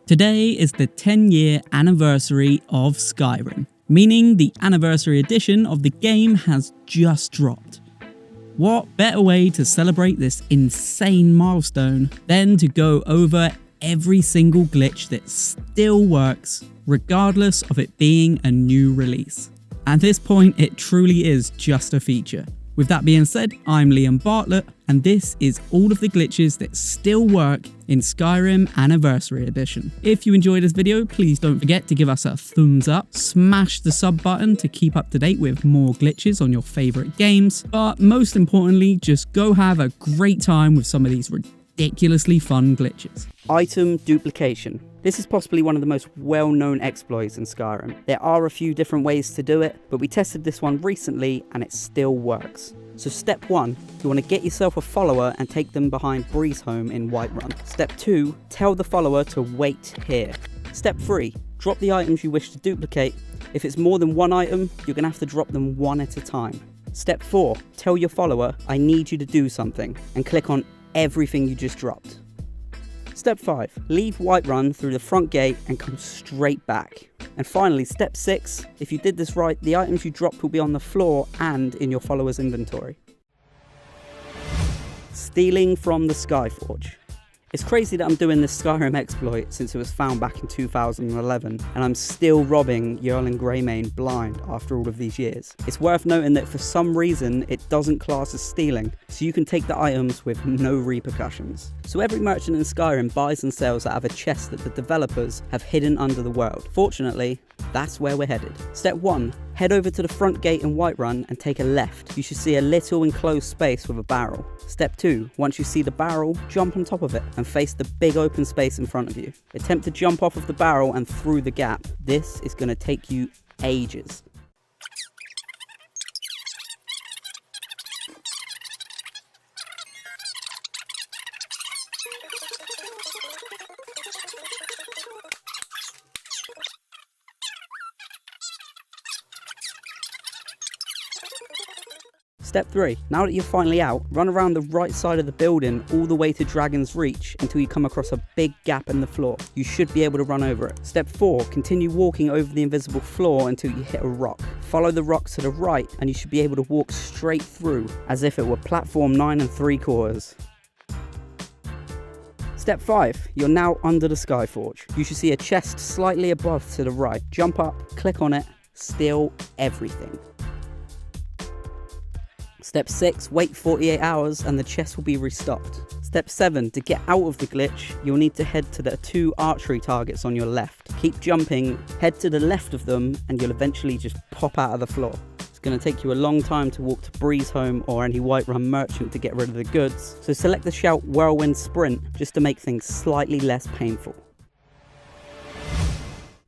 Today is the 10-year anniversary of Skyrim, meaning the Anniversary Edition of the game has just dropped. What better way to celebrate this insane milestone than to go over every single glitch that still works, regardless of it being a new release. At this point, it truly is just a feature. With that being said, I'm Liam Bartlett, and this is all of the glitches that still work in Skyrim Anniversary Edition. If you enjoyed this video, please don't forget to give us a thumbs up, smash the sub button to keep up to date with more glitches on your favourite games, but most importantly, just go have a great time with some of these ridiculously fun glitches. Item duplication. This is possibly one of the most well-known exploits in Skyrim. There are a few different ways to do it, but we tested this one recently and it still works. So step 1, you want to get yourself a follower and take them behind Bree's home in Whiterun. Step 2, tell the follower to wait here. Step 3, drop the items you wish to duplicate. If it's more than one item, you're going to have to drop them one at a time. Step 4, tell your follower, I need you to do something, and click on everything you just dropped. Step 5, leave Whiterun through the front gate and come straight back. And finally, step 6, if you did this right, the items you dropped will be on the floor and in your follower's inventory. Stealing from the Skyforge. It's crazy that I'm doing this Skyrim exploit since it was found back in 2011, and I'm still robbing Yerlin Greymane blind after all of these years. It's worth noting that for some reason it doesn't class as stealing, so you can take the items with no repercussions. So every merchant in Skyrim buys and sells out of a chest that the developers have hidden under the world. Fortunately, that's where we're headed. Step 1, head over to the front gate in Whiterun and take a left. You should see a little enclosed space with a barrel. Step 2, once you see the barrel, jump on top of it and face the big open space in front of you. Attempt to jump off of the barrel and through the gap. This is going to take you ages. Step 3, now that you're finally out, run around the right side of the building all the way to Dragon's Reach until you come across a big gap in the floor. You should be able to run over it. Step 4, continue walking over the invisible floor until you hit a rock. Follow the rock to the right and you should be able to walk straight through as if it were platform 9 3/4. Step 5, you're now under the Skyforge. You should see a chest slightly above to the right. Jump up, click on it, steal everything. Step 6, wait 48 hours and the chest will be restocked. Step 7, to get out of the glitch, you'll need to head to the 2 archery targets on your left. Keep jumping, head to the left of them, and you'll eventually just pop out of the floor. It's going to take you a long time to walk to Bree's home or any Whiterun merchant to get rid of the goods, so select the shout Whirlwind Sprint just to make things slightly less painful.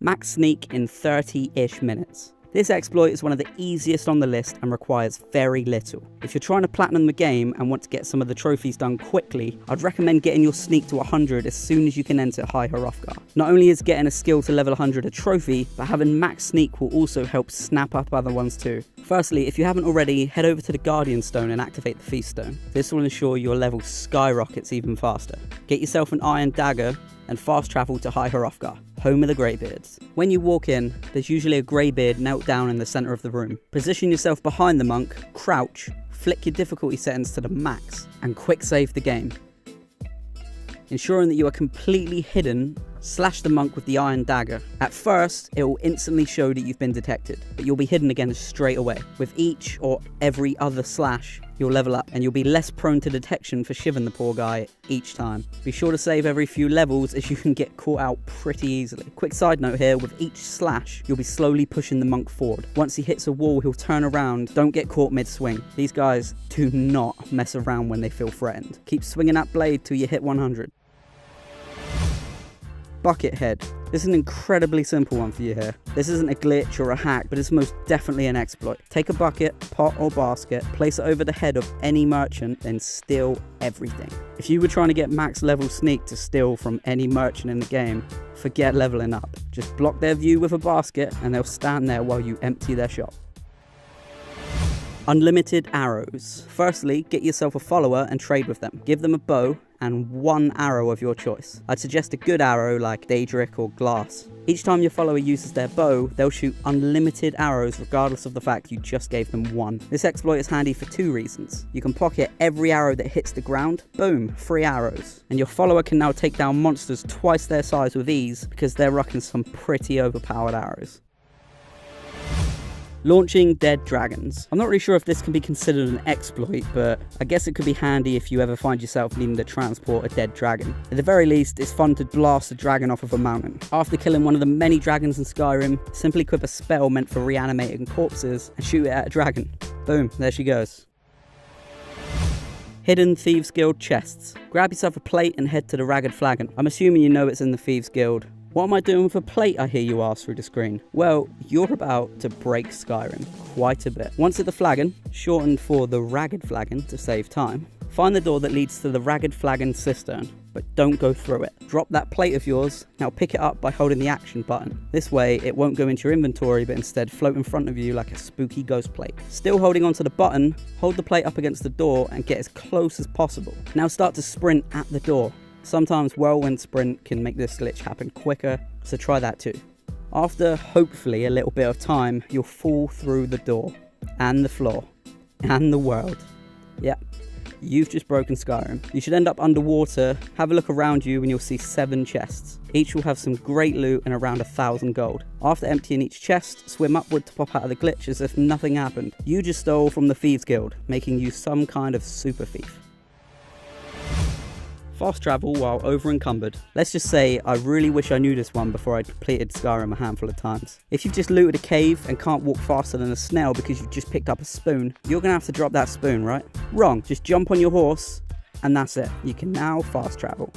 Max sneak in 30-ish minutes. This exploit is one of the easiest on the list and requires very little. If you're trying to platinum the game and want to get some of the trophies done quickly, I'd recommend getting your sneak to 100 as soon as you can enter High Hrothgar. Not only is getting a skill to level 100 a trophy, but having max sneak will also help snap up other ones too. Firstly, if you haven't already, head over to the Guardian Stone and activate the Feast Stone. This will ensure your level skyrockets even faster. Get yourself an iron dagger and fast travel to High Hrothgar, home of the Greybeards. When you walk in, there's usually a Greybeard knelt down in the centre of the room. Position yourself behind the monk, crouch, flick your difficulty settings to the max, and quick save the game. Ensuring that you are completely hidden, slash the monk with the iron dagger. At first, it will instantly show that you've been detected, but you'll be hidden again straight away. With each or every other slash, you'll level up and you'll be less prone to detection for shivving the poor guy each time. Be sure to save every few levels as you can get caught out pretty easily. Quick side note here, with each slash, you'll be slowly pushing the monk forward. Once he hits a wall, he'll turn around. Don't get caught mid-swing. These guys do not mess around when they feel threatened. Keep swinging that blade till you hit 100. Bucket head. This is an incredibly simple one for you here. This isn't a glitch or a hack, but it's most definitely an exploit. Take a bucket, pot or basket, place it over the head of any merchant, then steal everything. If you were trying to get max level sneak to steal from any merchant in the game, forget leveling up. Just block their view with a basket and they'll stand there while you empty their shop. Unlimited arrows. Firstly, get yourself a follower and trade with them. Give them a bow and 1 arrow of your choice. I'd suggest a good arrow like Daedric or glass. Each time your follower uses their bow, they'll shoot unlimited arrows regardless of the fact you just gave them 1. This exploit is handy for 2 reasons. You can pocket every arrow that hits the ground, boom, 3 arrows. And your follower can now take down monsters twice their size with ease because they're rocking some pretty overpowered arrows. Launching dead dragons. I'm not really sure if this can be considered an exploit, but I guess it could be handy if you ever find yourself needing to transport a dead dragon. At the very least, it's fun to blast a dragon off of a mountain. After killing one of the many dragons in Skyrim, simply equip a spell meant for reanimating corpses and shoot it at a dragon. Boom, there she goes. Hidden Thieves Guild chests. Grab yourself a plate and head to the Ragged Flagon. I'm assuming you know it's in the Thieves Guild. What am I doing with a plate, I hear you ask through the screen? Well, you're about to break Skyrim quite a bit. Once at the Flagon, shortened for the Ragged Flagon to save time, find the door that leads to the Ragged Flagon cistern, but don't go through it. Drop that plate of yours, now pick it up by holding the action button. This way, it won't go into your inventory, but instead float in front of you like a spooky ghost plate. Still holding onto the button, hold the plate up against the door and get as close as possible. Now start to sprint at the door. Sometimes Whirlwind Sprint can make this glitch happen quicker, so try that too. After hopefully a little bit of time, you'll fall through the door, and the floor, and the world. Yep, you've just broken Skyrim. You should end up underwater, have a look around you and you'll see 7 chests. Each will have some great loot and around 1,000 gold. After emptying each chest, swim upward to pop out of the glitch as if nothing happened. You just stole from the Thieves Guild, making you some kind of super thief. Fast travel while overencumbered. Let's just say I really wish I knew this one before I completed Skyrim a handful of times. If you've just looted a cave and can't walk faster than a snail because you've just picked up a spoon, you're gonna have to drop that spoon, right? Wrong, just jump on your horse and that's it. You can now fast travel.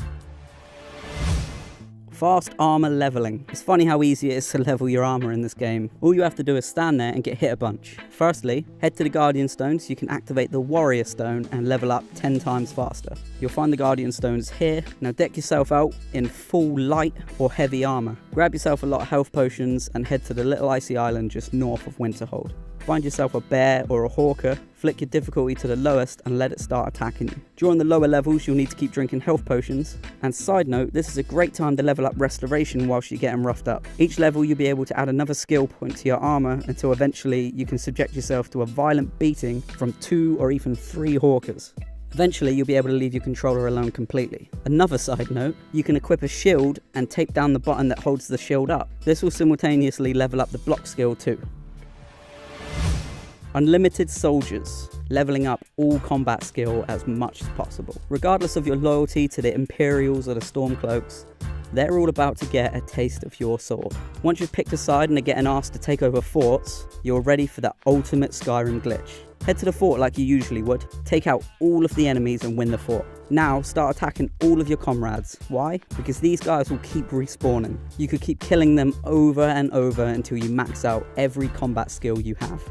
Fast armor leveling. It's funny how easy it is to level your armor in this game. All you have to do is stand there and get hit a bunch. Firstly, head to the Guardian Stone so you can activate the Warrior Stone and level up 10 times faster. You'll find the Guardian Stones here. Now deck yourself out in full light or heavy armor. Grab yourself a lot of health potions and head to the little icy island just north of Winterhold. Find yourself a bear or a hawker, flick your difficulty to the lowest and let it start attacking you. During the lower levels you'll need to keep drinking health potions, and side note, this is a great time to level up restoration whilst you're getting roughed up. Each level you'll be able to add another skill point to your armour until eventually you can subject yourself to a violent beating from 2 or even 3 hawkers. Eventually you'll be able to leave your controller alone completely. Another side note, you can equip a shield and tape down the button that holds the shield up. This will simultaneously level up the block skill too. Unlimited soldiers, leveling up all combat skill as much as possible. Regardless of your loyalty to the Imperials or the Stormcloaks, they're all about to get a taste of your sword. Once you've picked a side and are getting asked to take over forts, you're ready for the ultimate Skyrim glitch. Head to the fort like you usually would, take out all of the enemies and win the fort. Now start attacking all of your comrades. Why? Because these guys will keep respawning. You could keep killing them over and over until you max out every combat skill you have.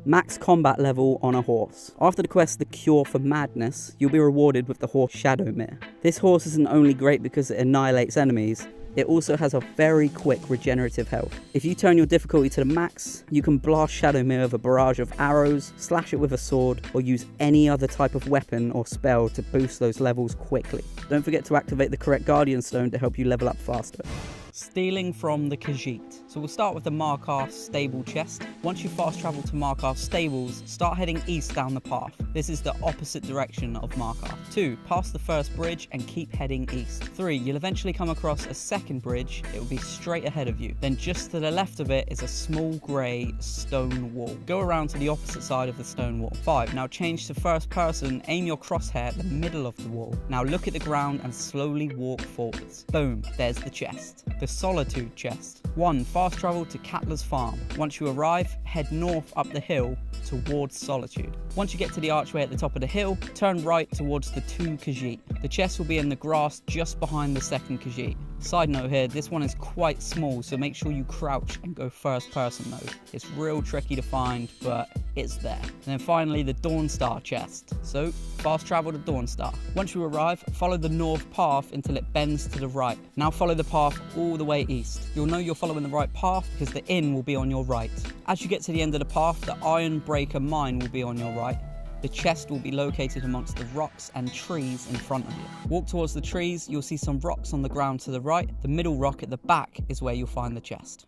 Max combat level on a horse. After the quest The Cure for Madness, you'll be rewarded with the horse Shadowmere. This horse isn't only great because it annihilates enemies, it also has a very quick regenerative health. If you turn your difficulty to the max, you can blast Shadowmere with a barrage of arrows, slash it with a sword, or use any other type of weapon or spell to boost those levels quickly. Don't forget to activate the correct Guardian Stone to help you level up faster. Stealing from the Khajiit. So we'll start with the Markarth stable chest. Once you fast travel to Markarth stables, start heading east down the path. This is the opposite direction of Markarth. 2. Pass the first bridge and keep heading east. 3. You'll eventually come across a second bridge. It will be straight ahead of you. Then just to the left of it is a small grey stone wall. Go around to the opposite side of the stone wall. 5. Now change to first person, aim your crosshair at the middle of the wall. Now look at the ground and slowly walk forwards. Boom, there's the chest. The Solitude chest. 1. Fast travel to Katla's farm. Once you arrive, head north up the hill towards Solitude. Once you get to the archway at the top of the hill, turn right towards the 2 Khajiit. The chest will be in the grass just behind the second Khajiit. Side note here, this one is quite small, so make sure you crouch and go first person mode. It's real tricky to find, but it's there. And then finally, the Dawnstar chest. So, fast travel to Dawnstar. Once you arrive, follow the north path until it bends to the right. Now follow the path all the way east. You'll know you're following the right path because the inn will be on your right. As you get to the end of the path, the Ironbreaker mine will be on your right. The chest will be located amongst the rocks and trees in front of you. Walk towards the trees, you'll see some rocks on the ground to the right. The middle rock at the back is where you'll find the chest.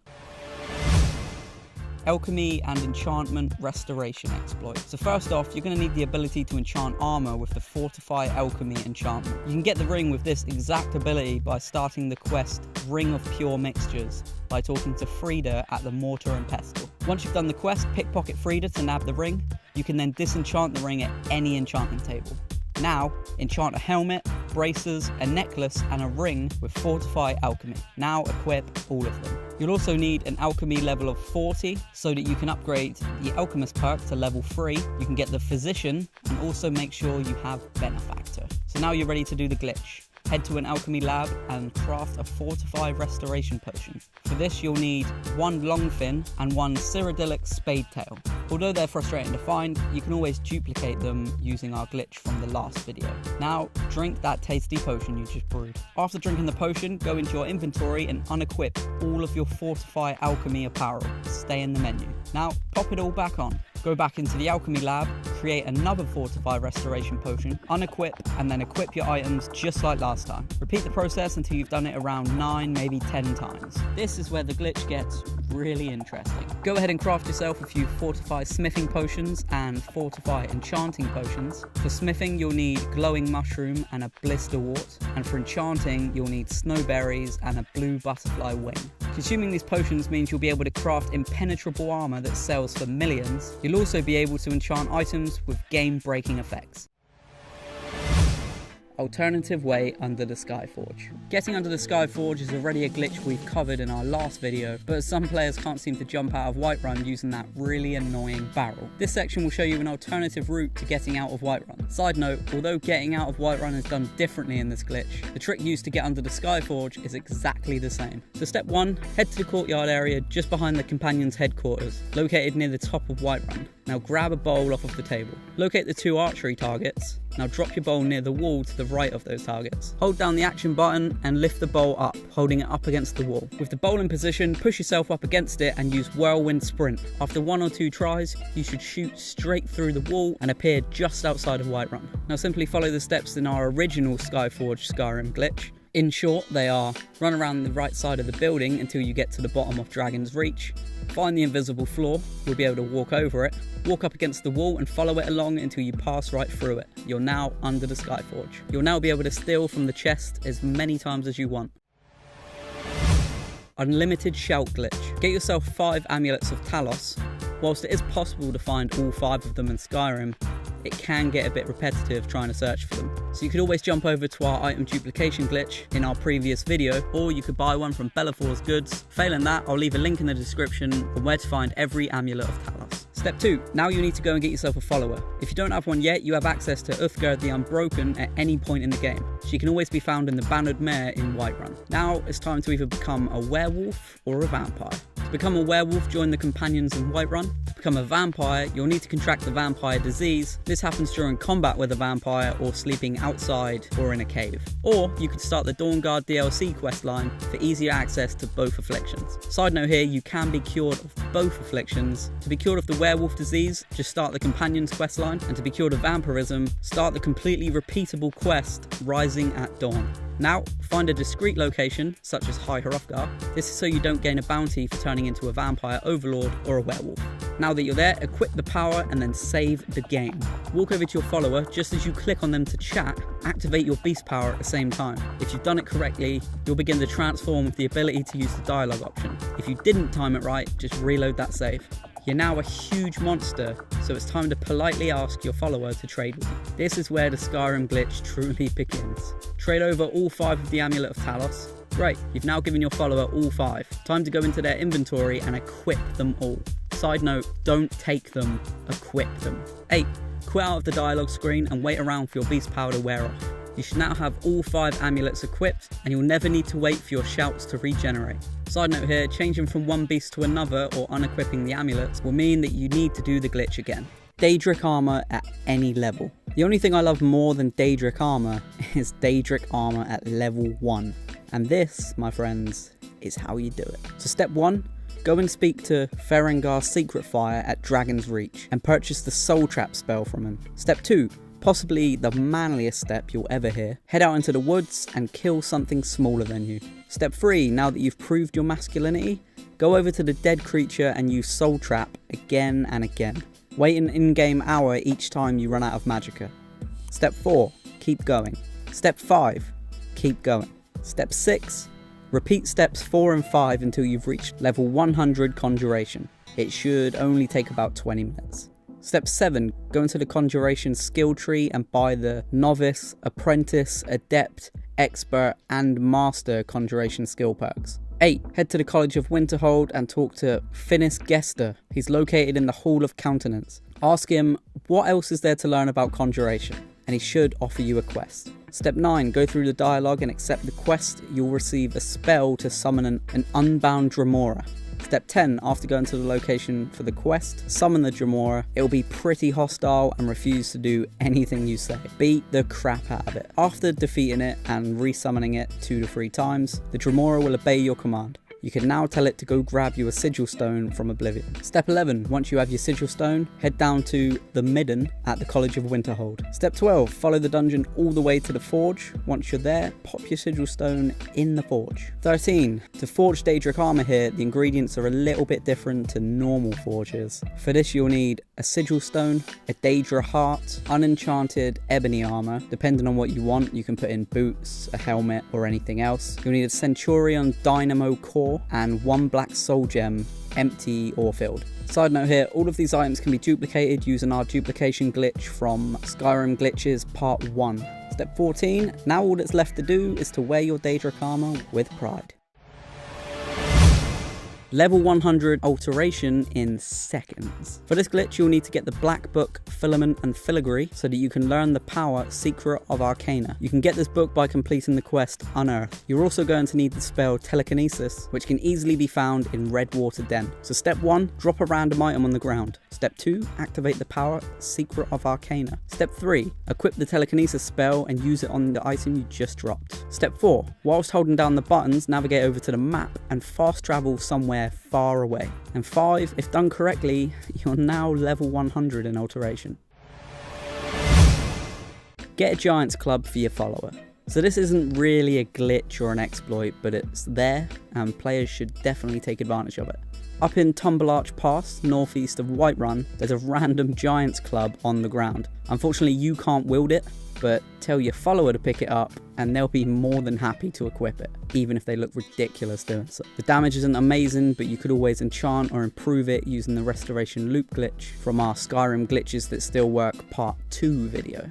Alchemy and Enchantment Restoration exploit. So first off, you're going to need the ability to enchant armor with the Fortify Alchemy enchantment. You can get the ring with this exact ability by starting the quest Ring of Pure Mixtures by talking to Frida at the Mortar and Pestle. Once you've done the quest, pickpocket Frida to nab the ring. You can then disenchant the ring at any enchanting table. Now, enchant a helmet, braces, a necklace, and a ring with Fortify Alchemy. Now equip all of them. You'll also need an alchemy level of 40 so that you can upgrade the alchemist perk to level 3. You can get the physician and also make sure you have benefactor. So now you're ready to do the glitch. Head to an alchemy lab and craft a Fortify Restoration Potion. For this you'll need 1 Longfin and 1 Cyrodiilic Spadetail. Although they're frustrating to find, you can always duplicate them using our glitch from the last video. Now drink that tasty potion you just brewed. After drinking the potion, go into your inventory and unequip all of your Fortify Alchemy apparel. Stay in the menu. Now pop it all back on. Go back into the alchemy lab, create another Fortify Restoration Potion, unequip, and then equip your items just like last time. Repeat the process until you've done it around 9, maybe 10 times. This is where the glitch gets really interesting. Go ahead and craft yourself a few Fortify Smithing Potions and Fortify Enchanting Potions. For smithing, you'll need Glowing Mushroom and a Blister Wart, and for enchanting, you'll need Snowberries and a Blue Butterfly Wing. Consuming these potions means you'll be able to craft impenetrable armor that sells for millions. You'll also be able to enchant items with game-breaking effects. Alternative way under the Skyforge. Getting under the Skyforge is already a glitch we've covered in our last video, but some players can't seem to jump out of Whiterun using that really annoying barrel. This section will show you an alternative route to getting out of Whiterun. Side note, although getting out of Whiterun is done differently in this glitch, the trick used to get under the Skyforge is exactly the same. So step 1, head to the courtyard area just behind the companion's headquarters, located near the top of Whiterun. Now grab a bowl off of the table. Locate the 2 archery targets. Now drop your bowl near the wall to the right of those targets. Hold down the action button and lift the bowl up, holding it up against the wall. With the bowl in position, push yourself up against it and use Whirlwind Sprint. After 1 or 2 tries, you should shoot straight through the wall and appear just outside of Whiterun. Now simply follow the steps in our original Skyforge Skyrim glitch. In short, they are: run around the right side of the building until you get to the bottom of Dragon's Reach, find the invisible floor, you'll be able to walk over it, walk up against the wall and follow it along until you pass right through it. You're now under the Skyforge. You'll now be able to steal from the chest as many times as you want. Unlimited Shout glitch. Get yourself 5 Amulets of Talos. Whilst it is possible to find all 5 of them in Skyrim, it can get a bit repetitive trying to search for them. So you could always jump over to our item duplication glitch in our previous video, or you could buy one from Bellafor's Goods. Failing that, I'll leave a link in the description on where to find every Amulet of Talos. Step 2. Now you need to go and get yourself a follower. If you don't have one yet, you have access to Hrothgar the Unbroken at any point in the game. She can always be found in the Bannered Mare in Whiterun. Now it's time to either become a werewolf or a vampire. To become a werewolf, join the companions in Whiterun. To become a vampire, you'll need to contract the vampire disease. This happens during combat with a vampire or sleeping outside or in a cave. Or you could start the Dawnguard DLC questline for easier access to both afflictions. Side note here, you can be cured of both afflictions. To be cured of the werewolf disease, just start the companions questline, and to be cured of vampirism, start the completely repeatable quest Rising at Dawn. Now, find a discreet location, such as High Hrothgar. This is so you don't gain a bounty for turning into a vampire overlord or a werewolf. Now that you're there, equip the power and then save the game. Walk over to your follower. Just as you click on them to chat, activate your beast power at the same time. If you've done it correctly, you'll begin to transform with the ability to use the dialogue option. If you didn't time it right, just reload that save. You're now a huge monster, so it's time to politely ask your follower to trade with you. This is where the Skyrim glitch truly begins. Trade over all 5 of the Amulet of Talos. Great, you've now given your follower all 5. Time to go into their inventory and equip them all. Side note, don't take them, equip them. 8. Quit out of the dialogue screen and wait around for your beast power to wear off. You should now have all 5 amulets equipped, and you'll never need to wait for your shouts to regenerate. Side note here, changing from one beast to another or unequipping the amulets will mean that you need to do the glitch again. Daedric armor at any level. The only thing I love more than Daedric armor is Daedric armor at level 1. And this, my friends, is how you do it. So step 1, go and speak to Ferengar's Secret Fire at Dragon's Reach and purchase the Soul Trap spell from him. Step 2. Possibly the manliest step you'll ever hear. Head out into the woods and kill something smaller than you. Step 3. Now that you've proved your masculinity, go over to the dead creature and use Soul Trap again and again. Wait an in-game hour each time you run out of magicka. Step 4. Keep going. Step 5. Keep going. Step 6. Repeat steps 4 and 5 until you've reached level 100 Conjuration. It should only take about 20 minutes. Step 7. Go into the Conjuration skill tree and buy the Novice, Apprentice, Adept, Expert and Master Conjuration skill perks. 8. Head to the College of Winterhold and talk to Finis Gester. He's located in the Hall of Countenance. Ask him what else is there to learn about Conjuration, and he should offer you a quest. Step 9. Go through the dialogue and accept the quest. You'll receive a spell to summon an unbound Dremora. Step 10. After going to the location for the quest, summon the Dremora. It'll be pretty hostile and refuse to do anything you say. Beat the crap out of it. After defeating it and resummoning it 2 to 3 times, the Dremora will obey your command. You can now tell it to go grab you a Sigil Stone from Oblivion. Step 11. Once you have your Sigil Stone, head down to the Midden at the College of Winterhold. Step 12. Follow the dungeon all the way to the Forge. Once you're there, pop your Sigil Stone in the Forge. 13. To forge Daedric armor here, the ingredients are a little bit different to normal forges. For this you'll need a Sigil Stone, a Daedra heart, unenchanted ebony armor. Depending on what you want, you can put in boots, a helmet or anything else. You'll need a Centurion Dynamo core and 1 black soul gem, empty or filled. Side note here, all of these items can be duplicated using our duplication glitch from Skyrim Glitches Part 1. Step 14, now all that's left to do is to wear your Daedric armor with pride. Level 100 Alteration in seconds. For this glitch you'll need to get the Black Book, Filament and Filigree so that you can learn the power Secret of Arcana. You can get this book by completing the quest Unearth. You're also going to need the spell Telekinesis, which can easily be found in Redwater Den. So step 1, drop a random item on the ground. Step 2, activate the power Secret of Arcana. Step 3, equip the Telekinesis spell and use it on the item you just dropped. Step 4, whilst holding down the buttons, navigate over to the map and fast travel somewhere far away. And 5, if done correctly, you're now level 100 in Alteration. Get a Giant's Club for your follower. So this isn't really a glitch or an exploit, but it's there and players should definitely take advantage of it. Up in Tumblearch Pass, northeast of Whiterun, there's a random Giant's Club on the ground. Unfortunately you can't wield it, but tell your follower to pick it up and they'll be more than happy to equip it, even if they look ridiculous doing so. The damage isn't amazing, but you could always enchant or improve it using the Restoration Loop glitch from our Skyrim Glitches That Still Work Part 2 video.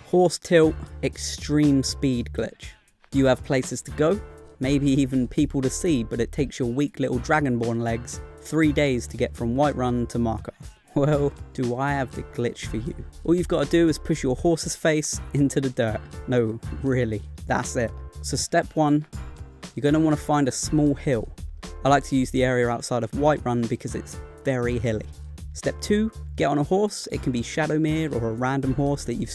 Horse Tilt Extreme Speed glitch. You have places to go, maybe even people to see, but it takes your weak little Dragonborn legs 3 days to get from Whiterun to Markarth. Well, do I have the glitch for you. All you've got to do is push your horse's face into the dirt. No, really, that's it. So step 1, you're going to want to find a small hill. I like to use the area outside of Whiterun because it's very hilly. Step 2, get on a horse. It can be Shadowmere or a random horse that you've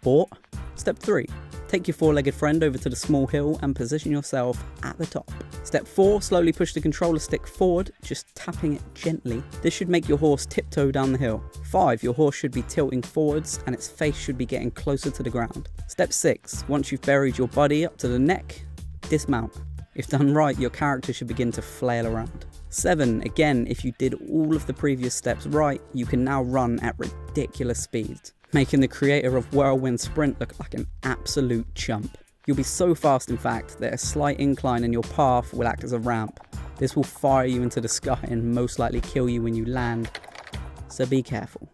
bought. Step 3, take your 4-legged friend over to the small hill and position yourself at the top. Step 4, slowly push the controller stick forward, just tapping it gently. This should make your horse tiptoe down the hill. 5, your horse should be tilting forwards and its face should be getting closer to the ground. Step 6, once you've buried your body up to the neck, dismount. If done right, your character should begin to flail around. 7, again, if you did all of the previous steps right, you can now run at ridiculous speeds, making the creator of Whirlwind Sprint look like an absolute chump. You'll be so fast in fact that a slight incline in your path will act as a ramp. This will fire you into the sky and most likely kill you when you land, so be careful.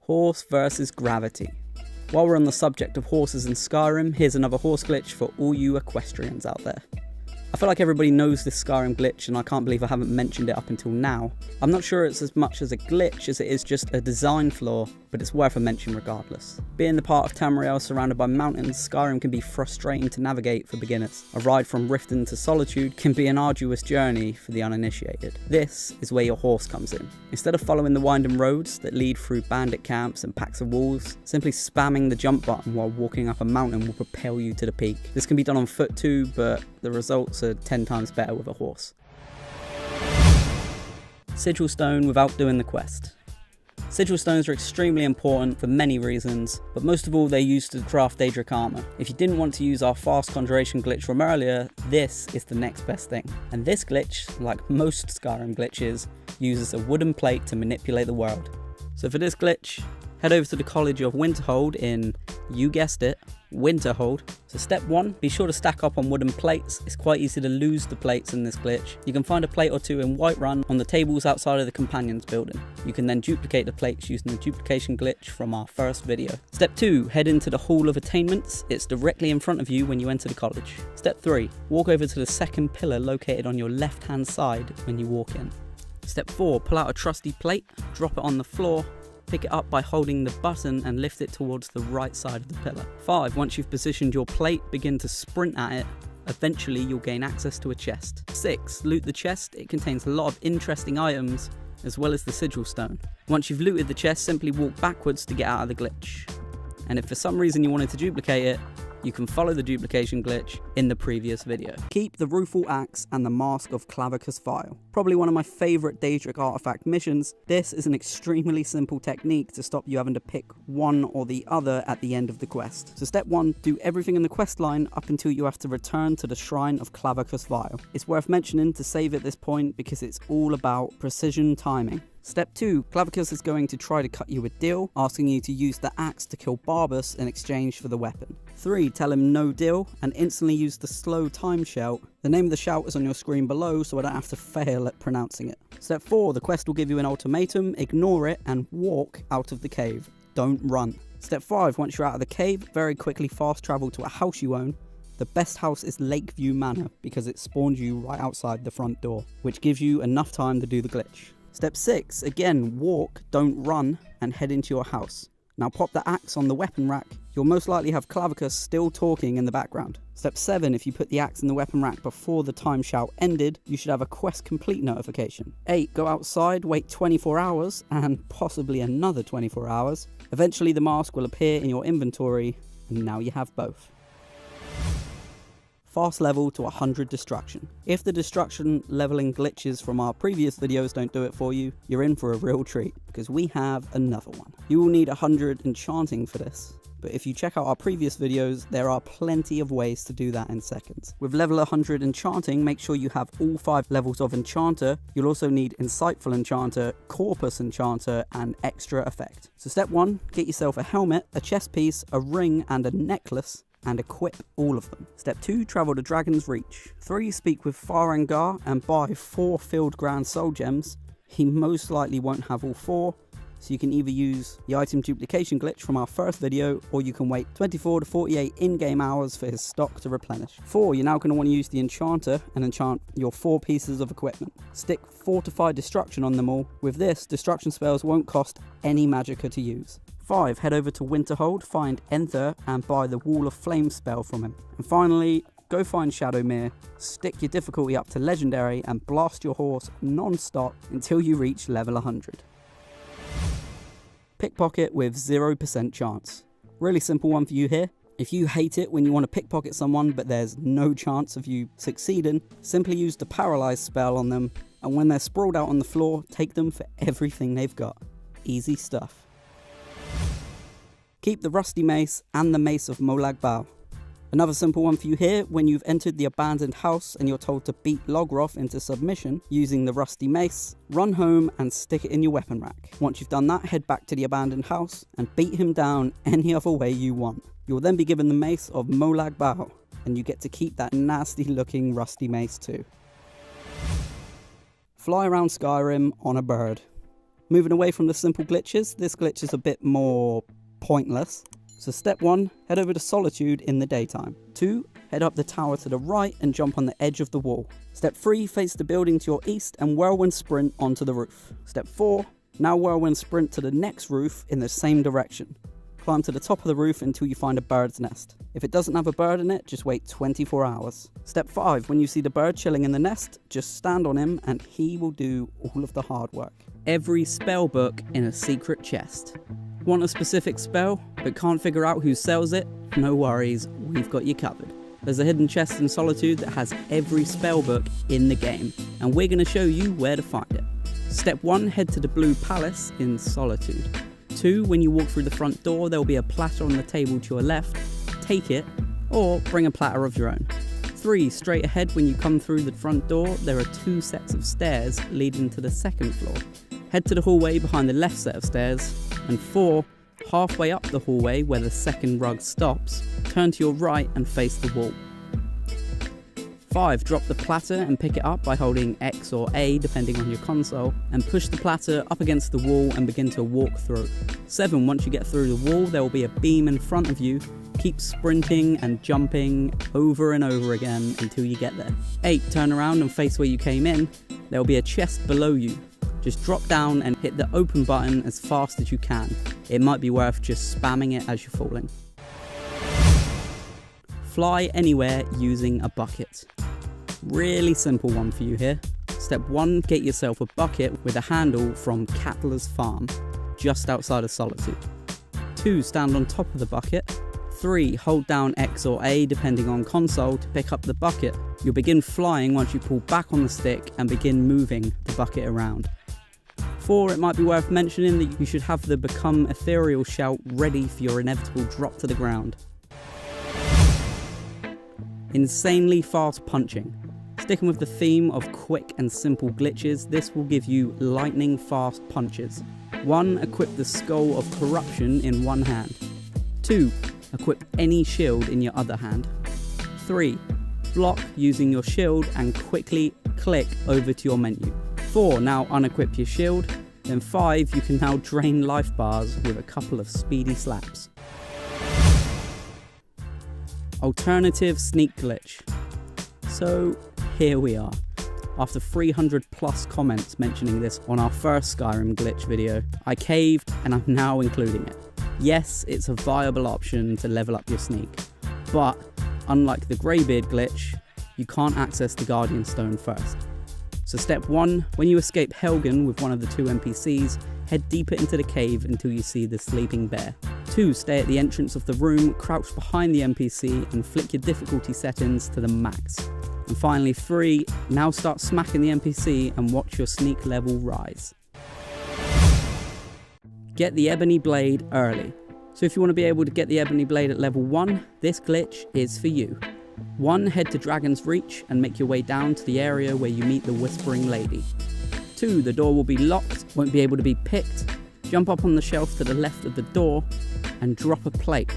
Horse versus gravity. While we're on the subject of horses in Skyrim, here's another horse glitch for all you equestrians out there. I feel like everybody knows this Skyrim glitch and I can't believe I haven't mentioned it up until now. I'm not sure it's as much as a glitch as it is just a design flaw, but but it's worth a mention regardless. Being the part of Tamriel surrounded by mountains, Skyrim can be frustrating to navigate for beginners. A ride from Riften to Solitude can be an arduous journey for the uninitiated. This is where your horse comes in. Instead of following the winding roads that lead through bandit camps and packs of wolves, simply spamming the jump button while walking up a mountain will propel you to the peak. This can be done on foot too, but the results are 10 times better with a horse. Sigil Stone without doing the quest. Sigil Stones are extremely important for many reasons, but most of all they're used to craft Daedric armor. If you didn't want to use our fast conjuration glitch from earlier, this is the next best thing. And this glitch, like most Skyrim glitches, uses a wooden plate to manipulate the world. So for this glitch, head over to the College of Winterhold in, you guessed it, Winterhold. So step 1, be sure to stack up on wooden plates. It's quite easy to lose the plates in this glitch. You can find a plate or two in Whiterun on the tables outside of the Companions building. You can then duplicate the plates using the duplication glitch from our first video. Step 2, head into the Hall of Attainments. It's directly in front of you when you enter the college. Step 3, walk over to the second pillar located on your left hand side when you walk in. Step 4, pull out a trusty plate, drop it on the floor, pick it up by holding the button and lift it towards the right side of the pillar. 5. Once you've positioned your plate, begin to sprint at it. Eventually you'll gain access to a chest. 6. Loot the chest. It contains a lot of interesting items as well as the Sigil Stone. Once you've looted the chest, simply walk backwards to get out of the glitch. And if for some reason you wanted to duplicate it, you can follow the duplication glitch in the previous video. Keep the Rueful Axe and the Mask of Clavicus File. Probably one of my favourite Daedric artifact missions. This is an extremely simple technique to stop you having to pick one or the other at the end of the quest. So step 1, do everything in the quest line up until you have to return to the Shrine of Clavicus File. It's worth mentioning to save at this point because it's all about precision timing. Step 2, Clavicus is going to try to cut you a deal, asking you to use the axe to kill Barbas in exchange for the weapon. 3, tell him no deal and instantly use the slow time shout. The name of the shout is on your screen below so I don't have to fail at pronouncing it. Step 4, the quest will give you an ultimatum, ignore it and walk out of the cave. Don't run. Step 5, once you're out of the cave, very quickly fast travel to a house you own. The best house is Lakeview Manor because it spawns you right outside the front door, which gives you enough time to do the glitch. Step 6, again, walk, don't run, and head into your house. Now pop the axe on the weapon rack. You'll most likely have Clavicus still talking in the background. Step 7, if you put the axe in the weapon rack before the time shout ended, you should have a quest complete notification. 8, go outside, wait 24 hours, and possibly another 24 hours. Eventually the mask will appear in your inventory, and now you have both. Fast level to 100 destruction. If the destruction leveling glitches from our previous videos don't do it for you, you're in for a real treat, because we have another one. You will need 100 enchanting for this, but if you check out our previous videos, there are plenty of ways to do that in seconds. With level 100 enchanting, make sure you have all 5 levels of enchanter. You'll also need insightful enchanter, corpus enchanter, and extra effect. So step 1, get yourself a helmet, a chest piece, a ring, and a necklace, and equip all of them. Step 2, travel to Dragon's Reach. 3, speak with Hrothgar and buy 4 Field Ground Soul Gems. He most likely won't have all 4, so you can either use the item duplication glitch from our first video, or you can wait 24 to 48 in-game hours for his stock to replenish. 4, you're now going to want to use the enchanter and enchant your 4 pieces of equipment. Stick Fortified Destruction on them all. With this, destruction spells won't cost any magicka to use. 5, head over to Winterhold, find Enther, and buy the Wall of Flame spell from him. And finally, go find Shadowmere, stick your difficulty up to Legendary, and blast your horse non-stop until you reach level 100. Pickpocket with 0% chance. Really simple one for you here. If you hate it when you want to pickpocket someone but there's no chance of you succeeding, simply use the Paralyze spell on them, and when they're sprawled out on the floor, take them for everything they've got. Easy stuff. Keep the Rusty Mace and the Mace of Molag Bal. Another simple one for you here, when you've entered the abandoned house and you're told to beat Logroth into submission using the Rusty Mace, run home and stick it in your weapon rack. Once you've done that, head back to the abandoned house and beat him down any other way you want. You'll then be given the Mace of Molag Bal, and you get to keep that nasty looking Rusty Mace too. Fly around Skyrim on a bird. Moving away from the simple glitches, this glitch is a bit more pointless. So step 1, head over to Solitude in the daytime. 2, head up the tower to the right and jump on the edge of the wall. Step 3, face the building to your east and whirlwind sprint onto the roof. Step 4, Now Whirlwind sprint to the next roof in the same direction. Climb to the top of the roof until you find a bird's nest. If it doesn't have a bird in it, just wait 24 hours. Step 5, when you see the bird chilling in the nest, just stand on him and he will do all of the hard work. Every spell book in a secret chest. Want a specific spell, but can't figure out who sells it? No worries, we've got you covered. There's a hidden chest in Solitude that has every spell book in the game, and we're going to show you where to find it. Step 1, head to the Blue Palace in Solitude. 2, when you walk through the front door, there will be a platter on the table to your left. Take it, or bring a platter of your own. 3, straight ahead when you come through the front door, there are 2 sets of stairs leading to the second floor. Head to the hallway behind the left set of stairs. And 4, halfway up the hallway where the second rug stops, turn to your right and face the wall. 5, drop the platter and pick it up by holding X or A depending on your console, and push the platter up against the wall and begin to walk through. 7, once you get through the wall, there will be a beam in front of you. Keep sprinting and jumping over and over again until you get there. 8, turn around and face where you came in. There will be a chest below you. Just drop down and hit the open button as fast as you can. It might be worth just spamming it as you're falling. Fly anywhere using a bucket. Really simple one for you here. Step 1, get yourself a bucket with a handle from Cattler's Farm, just outside of Solitude. 2, stand on top of the bucket. 3, hold down X or A depending on console to pick up the bucket. You'll begin flying once you pull back on the stick and begin moving the bucket around. 4, it might be worth mentioning that you should have the Become Ethereal shout ready for your inevitable drop to the ground. Insanely fast punching. Sticking with the theme of quick and simple glitches, this will give you lightning fast punches. 1, equip the Skull of Corruption in one hand. 2, equip any shield in your other hand. 3, block using your shield and quickly click over to your menu. 4, now unequip your shield. Then 5, you can now drain life bars with a couple of speedy slaps. Alternative sneak glitch. So here we are. After 300 plus comments mentioning this on our first Skyrim glitch video, I caved and I'm now including it. Yes, it's a viable option to level up your sneak, but unlike the Greybeard glitch, you can't access the Guardian Stone first. So step 1, when you escape Helgen with one of the 2 NPCs, head deeper into the cave until you see the sleeping bear. 2, stay at the entrance of the room, crouch behind the NPC and flick your difficulty settings to the max. And finally 3, now start smacking the NPC and watch your sneak level rise. Get the Ebony Blade early. So if you want to be able to get the Ebony Blade at level 1, this glitch is for you. 1, head to Dragon's Reach and make your way down to the area where you meet the Whispering Lady. 2, the door will be locked, won't be able to be picked. Jump up on the shelf to the left of the door and drop a plate.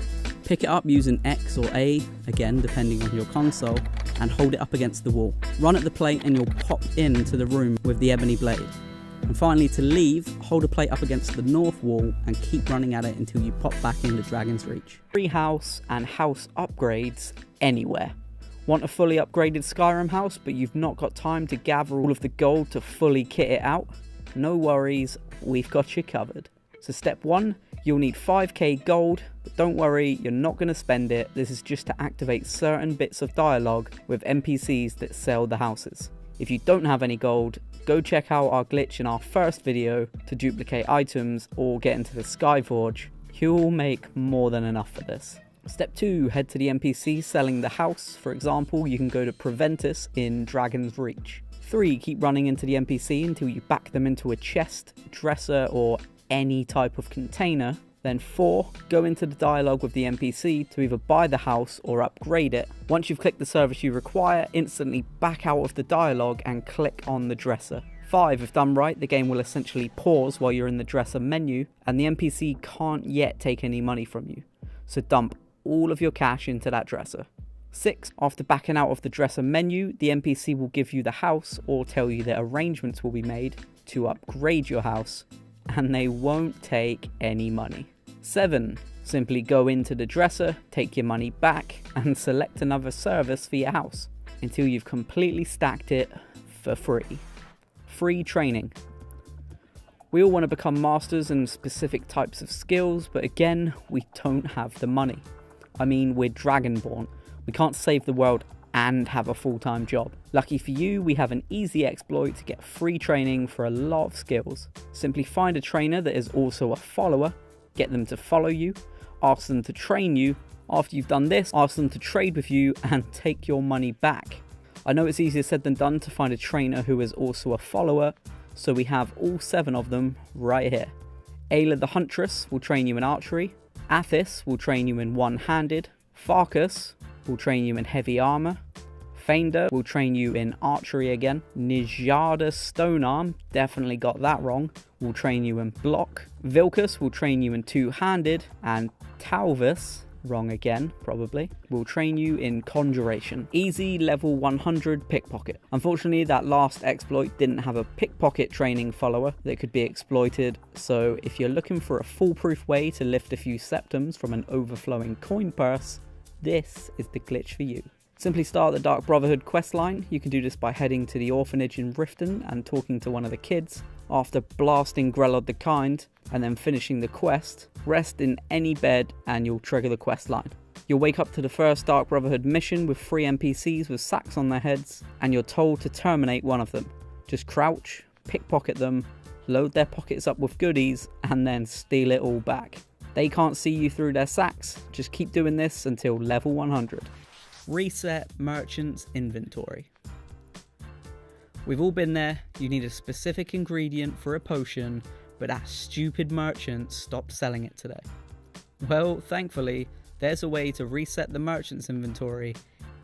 Pick it up using X or A, again depending on your console, and hold it up against the wall. Run at the plate and you'll pop into the room with the Ebony Blade. And finally, to leave, hold a plate up against the north wall and keep running at it until you pop back into Dragon's Reach. Free house and house upgrades anywhere. Want a fully upgraded Skyrim house but you've not got time to gather all of the gold to fully kit it out? No worries, we've got you covered. So step 1, you'll need 5k gold, but don't worry, you're not going to spend it. This is just to activate certain bits of dialogue with NPCs that sell the houses. If you don't have any gold, go check out our glitch in our first video to duplicate items or get into the Skyforge. You'll make more than enough for this. Step 2, head to the NPC selling the house. For example, you can go to Preventus in Dragon's Reach. 3, keep running into the NPC until you back them into a chest, dresser or any type of container. Then 4, go into the dialogue with the NPC to either buy the house or upgrade it. Once you've clicked the service you require, instantly back out of the dialogue and click on the dresser. 5, if done right, the game will essentially pause while you're in the dresser menu and the NPC can't yet take any money from you. So dump all of your cash into that dresser. 6, after backing out of the dresser menu, the NPC will give you the house or tell you that arrangements will be made to upgrade your house, and they won't take any money. 7, simply go into the dresser, take your money back, and select another service for your house until you've completely stacked it for free. Free training. We all want to become masters in specific types of skills, but again, we don't have the money. I mean, we're Dragonborn. We can't save the world and have a full-time job. Lucky for you, we have an easy exploit to get free training for a lot of skills. Simply find a trainer that is also a follower, get them to follow you, ask them to train you. After you've done this, ask them to trade with you and take your money back. I know it's easier said than done to find a trainer who is also a follower, so we have all 7 of them right here. Ayla the Huntress will train you in archery, Athis will train you in one-handed, Farkas will train you in heavy armor, Feinder will train you in archery again, Nijada Stonearm, definitely got that wrong, will train you in block, Vilkas will train you in two-handed, and Talvis, wrong again, probably, will train you in conjuration. Easy level 100 pickpocket. Unfortunately, that last exploit didn't have a pickpocket training follower that could be exploited, so if you're looking for a foolproof way to lift a few septums from an overflowing coin purse, this is the glitch for you. Simply start the Dark Brotherhood questline. You can do this by heading to the orphanage in Riften and talking to one of the kids. After blasting Grelod the Kind and then finishing the quest, rest in any bed and you'll trigger the quest line. You'll wake up to the first Dark Brotherhood mission with 3 NPCs with sacks on their heads, and you're told to terminate one of them. Just crouch, pickpocket them, load their pockets up with goodies, and then steal it all back. They can't see you through their sacks, just keep doing this until level 100. Reset Merchant's Inventory. We've all been there. You need a specific ingredient for a potion, but that stupid merchant stopped selling it today. Well, thankfully, there's a way to reset the merchant's inventory,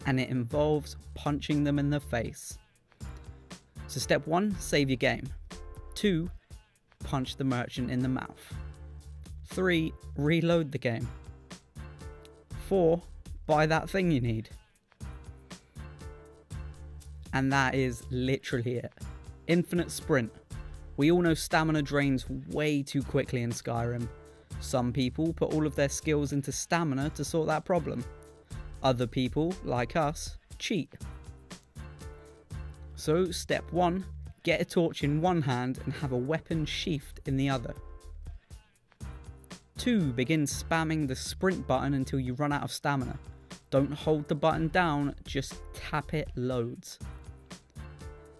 and it involves punching them in the face. So step 1, save your game. 2, punch the merchant in the mouth. 3, reload the game. 4, buy that thing you need. And that is literally it. Infinite sprint. We all know stamina drains way too quickly in Skyrim. Some people put all of their skills into stamina to sort that problem. Other people, like us, cheat. So step 1, get a torch in one hand and have a weapon sheathed in the other. 2, begin spamming the sprint button until you run out of stamina. Don't hold the button down, just tap it loads.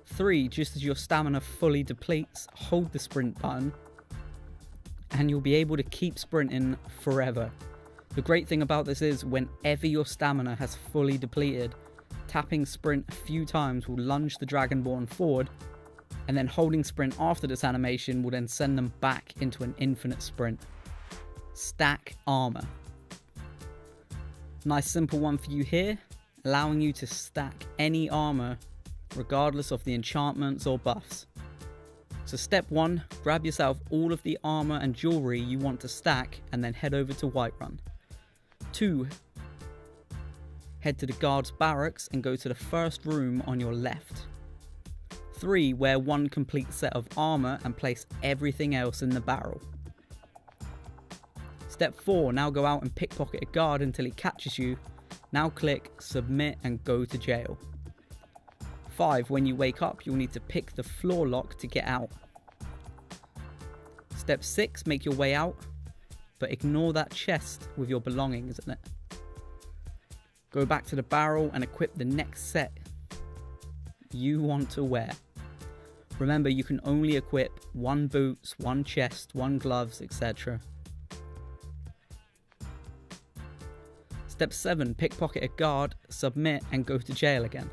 3, just as your stamina fully depletes, hold the sprint button and you'll be able to keep sprinting forever. The great thing about this is whenever your stamina has fully depleted, tapping sprint a few times will lunge the Dragonborn forward, and then holding sprint after this animation will then send them back into an infinite sprint. Stack armor. Nice simple one for you here, allowing you to stack any armor regardless of the enchantments or buffs. So step 1, grab yourself all of the armor and jewelry you want to stack and then head over to Whiterun. 2, head to the guard's barracks and go to the first room on your left. 3, wear 1 complete set of armor and place everything else in the barrel. Step 4, now go out and pickpocket a guard until he catches you. Now click submit and go to jail. 5, when you wake up, you'll need to pick the floor lock to get out. Step 6, make your way out, but ignore that chest with your belongings in it. Go back to the barrel and equip the next set you want to wear. Remember, you can only equip 1 boots, 1 chest, 1 gloves, etc. Step 7, pickpocket a guard, submit and go to jail again.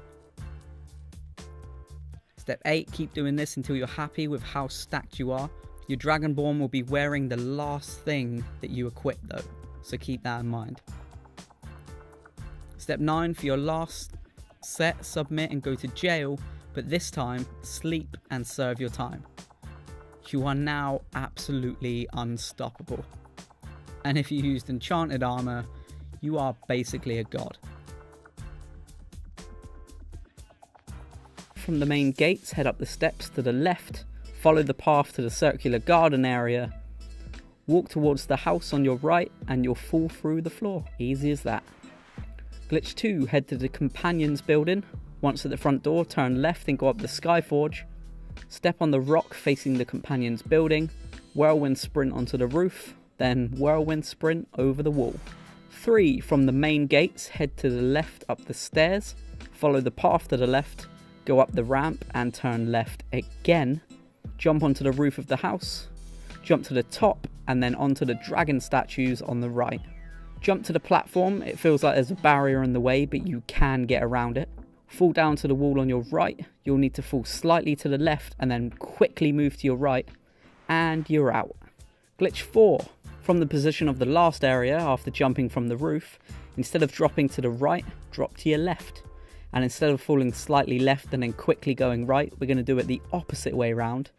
Step 8, keep doing this until you're happy with how stacked you are. Your Dragonborn will be wearing the last thing that you equip though, so keep that in mind. Step 9, for your last set, submit and go to jail, but this time, sleep and serve your time. You are now absolutely unstoppable. And if you used enchanted armor, you are basically a god. From the main gates, head up the steps to the left, follow the path to the circular garden area, walk towards the house on your right and you'll fall through the floor. Easy as that. Glitch 2, head to the companions building. Once at the front door, turn left and go up the Skyforge. Step on the rock facing the companion's building, whirlwind sprint onto the roof, then whirlwind sprint over the wall. 3. From the main gates, head to the left up the stairs, follow the path to the left, go up the ramp and turn left again, jump onto the roof of the house, jump to the top and then onto the dragon statues on the right. Jump to the platform, it feels like there's a barrier in the way but you can get around it. Fall down to the wall on your right, you'll need to fall slightly to the left and then quickly move to your right, and you're out. Glitch 4. From the position of the last area after jumping from the roof, instead of dropping to the right, drop to your left. And instead of falling slightly left and then quickly going right, we're going to do it the opposite way around.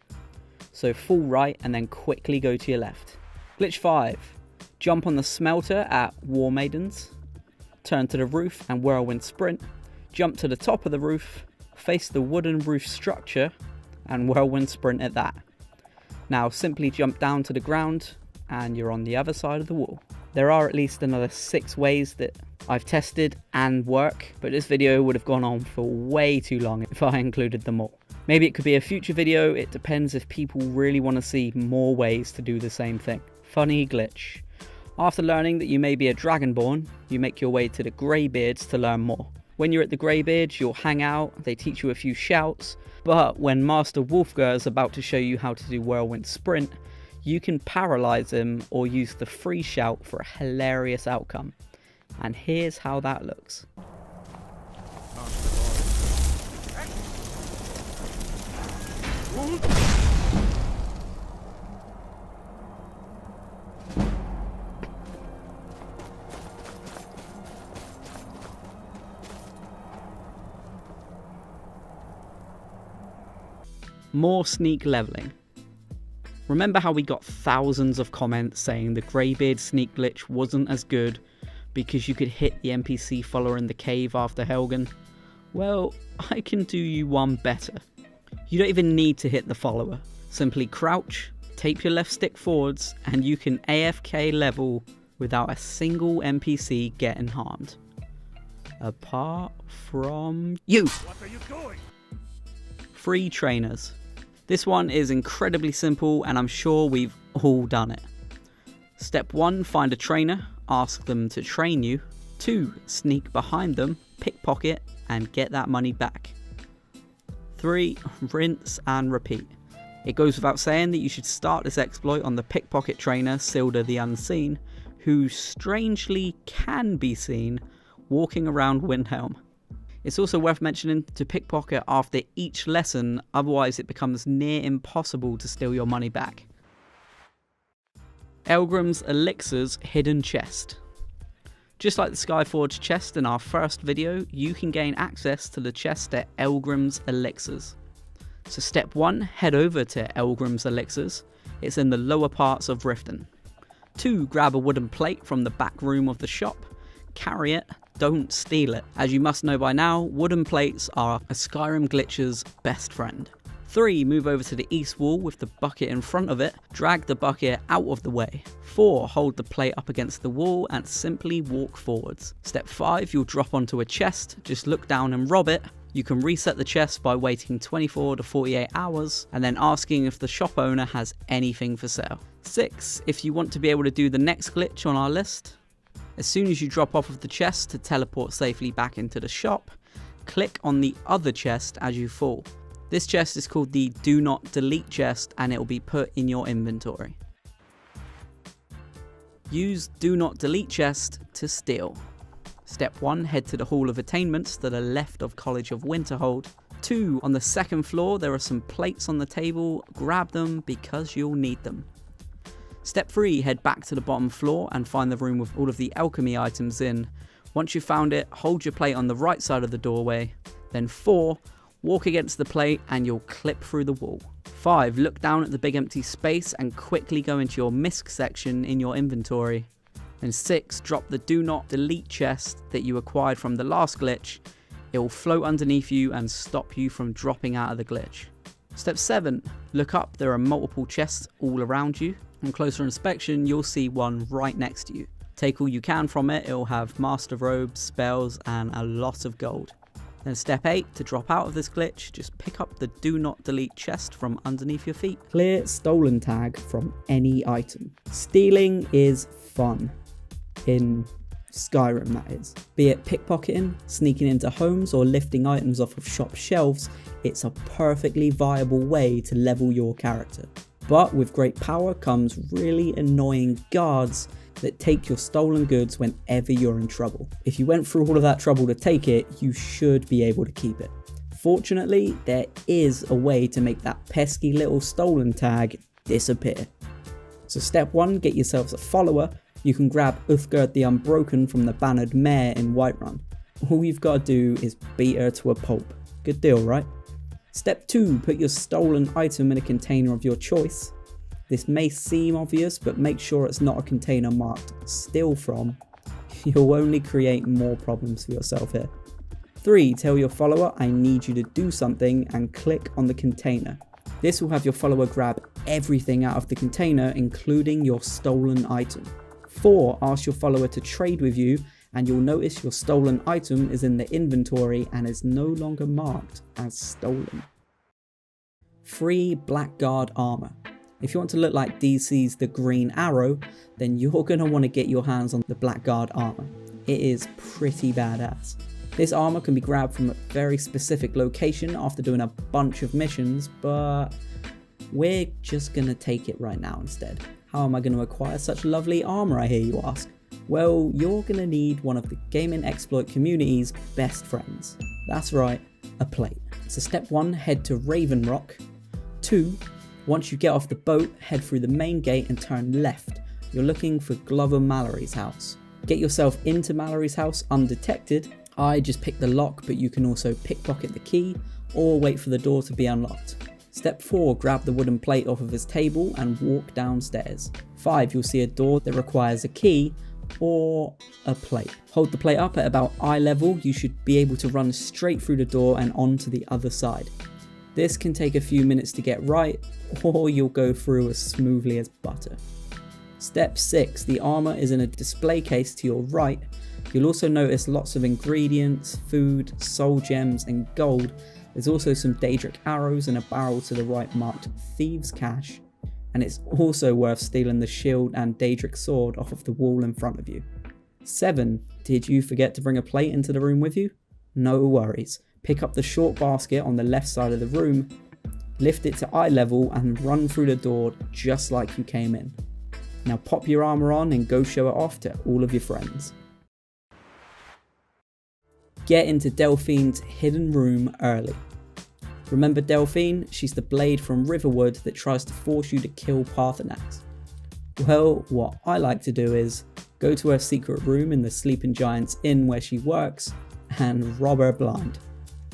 So fall right and then quickly go to your left. Glitch 5. Jump on the smelter at War Maidens, turn to the roof and whirlwind sprint, jump to the top of the roof, face the wooden roof structure and whirlwind sprint at that. Now simply jump down to the ground and you're on the other side of the wall. There are at least another 6 ways that I've tested and work, but this video would have gone on for way too long if I included them all. Maybe it could be a future video, it depends if people really want to see more ways to do the same thing. Funny glitch. After learning that you may be a Dragonborn, you make your way to the Greybeards to learn more. When you're at the Greybeards, you'll hang out, they teach you a few shouts, but when Master Wulfgar is about to show you how to do Whirlwind Sprint, you can paralyze him or use the free shout for a hilarious outcome. And here's how that looks. More sneak leveling. Remember how we got thousands of comments saying the Greybeard sneak glitch wasn't as good because you could hit the NPC follower in the cave after Helgen? Well, I can do you one better. You don't even need to hit the follower. Simply crouch, tape your left stick forwards, and you can AFK level without a single NPC getting harmed. Apart from you! What are you doing? Free trainers. This one is incredibly simple and I'm sure we've all done it. Step 1, find a trainer, ask them to train you. 2, sneak behind them, pickpocket and get that money back. 3, rinse and repeat. It goes without saying that you should start this exploit on the pickpocket trainer, Silda the Unseen, who strangely can be seen walking around Windhelm. It's also worth mentioning to pickpocket after each lesson, otherwise it becomes near impossible to steal your money back. Elgrim's Elixir's hidden chest. Just like the Skyforge chest in our first video, you can gain access to the chest at Elgrim's Elixirs. So step 1, head over to Elgrim's Elixirs. It's in the lower parts of Riften. 2, grab a wooden plate from the back room of the shop, carry it, don't steal it. As you must know by now, wooden plates are a Skyrim glitcher's best friend. 3, move over to the east wall with the bucket in front of it, drag the bucket out of the way. 4, hold the plate up against the wall and simply walk forwards. Step 5, you'll drop onto a chest, just look down and rob it. You can reset the chest by waiting 24 to 48 hours and then asking if the shop owner has anything for sale. 6, if you want to be able to do the next glitch on our list, as soon as you drop off of the chest to teleport safely back into the shop, click on the other chest as you fall. This chest is called the Do Not Delete chest and it will be put in your inventory. Use Do Not Delete chest to steal. Step 1, head to the Hall of Attainments to the left of College of Winterhold. 2, on the second floor there are some plates on the table, grab them because you'll need them. Step 3, head back to the bottom floor and find the room with all of the alchemy items in. Once you've found it, hold your plate on the right side of the doorway. Then 4, walk against the plate and you'll clip through the wall. 5, look down at the big empty space and quickly go into your misc section in your inventory. And 6, drop the Do Not Delete chest that you acquired from the last glitch. It will float underneath you and stop you from dropping out of the glitch. Step 7, look up, there are multiple chests all around you. On closer inspection, you'll see one right next to you. Take all you can from it, it'll have master robes, spells and a lot of gold. Then step 8, to drop out of this glitch, just pick up the do not delete chest from underneath your feet. Clear stolen tag from any item. Stealing is fun. In Skyrim, that is. Be it pickpocketing, sneaking into homes, or lifting items off of shop shelves, it's a perfectly viable way to level your character. But with great power comes really annoying guards that take your stolen goods whenever you're in trouble. If you went through all of that trouble to take it, you should be able to keep it. Fortunately, there is a way to make that pesky little stolen tag disappear. So step 1, get yourselves a follower. You can grab Hrothgar the Unbroken from the bannered mare in Whiterun. All you've got to do is beat her to a pulp. Good deal, right? Step 2, put your stolen item in a container of your choice. This may seem obvious, but make sure it's not a container marked steal from. You'll only create more problems for yourself here. 3, tell your follower I need you to do something and click on the container. This will have your follower grab everything out of the container, including your stolen item. 4, ask your follower to trade with you, and you'll notice your stolen item is in the inventory and is no longer marked as stolen. 3, Blackguard armor. If you want to look like DC's The Green Arrow, then you're going to want to get your hands on the Blackguard armor. It is pretty badass. This armor can be grabbed from a very specific location after doing a bunch of missions, but we're just going to take it right now instead. How am I going to acquire such lovely armor, I hear you ask? Well, you're going to need one of the gaming exploit community's best friends. That's right, a plate. So step 1, head to Raven Rock. 2, once you get off the boat, head through the main gate and turn left. You're looking for Glover Mallory's house. Get yourself into Mallory's house undetected. I just picked the lock, but you can also pickpocket the key or wait for the door to be unlocked. Step 4, grab the wooden plate off of his table and walk downstairs. 5, you'll see a door that requires a key or a plate. Hold the plate up at about eye level. You should be able to run straight through the door and onto the other side. This can take a few minutes to get right, or you'll go through as smoothly as butter. Step 6, the armor is in a display case to your right. You'll also notice lots of ingredients, food, soul gems and gold. There's also some Daedric arrows and a barrel to the right marked Thieves Cache. And it's also worth stealing the shield and Daedric sword off of the wall in front of you. 7, did you forget to bring a plate into the room with you? No worries. Pick up the short basket on the left side of the room, lift it to eye level and run through the door just like you came in. Now pop your armor on and go show it off to all of your friends. Get into Delphine's hidden room early. Remember Delphine? She's the blade from Riverwood that tries to force you to kill Parthenax. Well, what I like to do is go to her secret room in the Sleeping Giant's Inn where she works and rob her blind.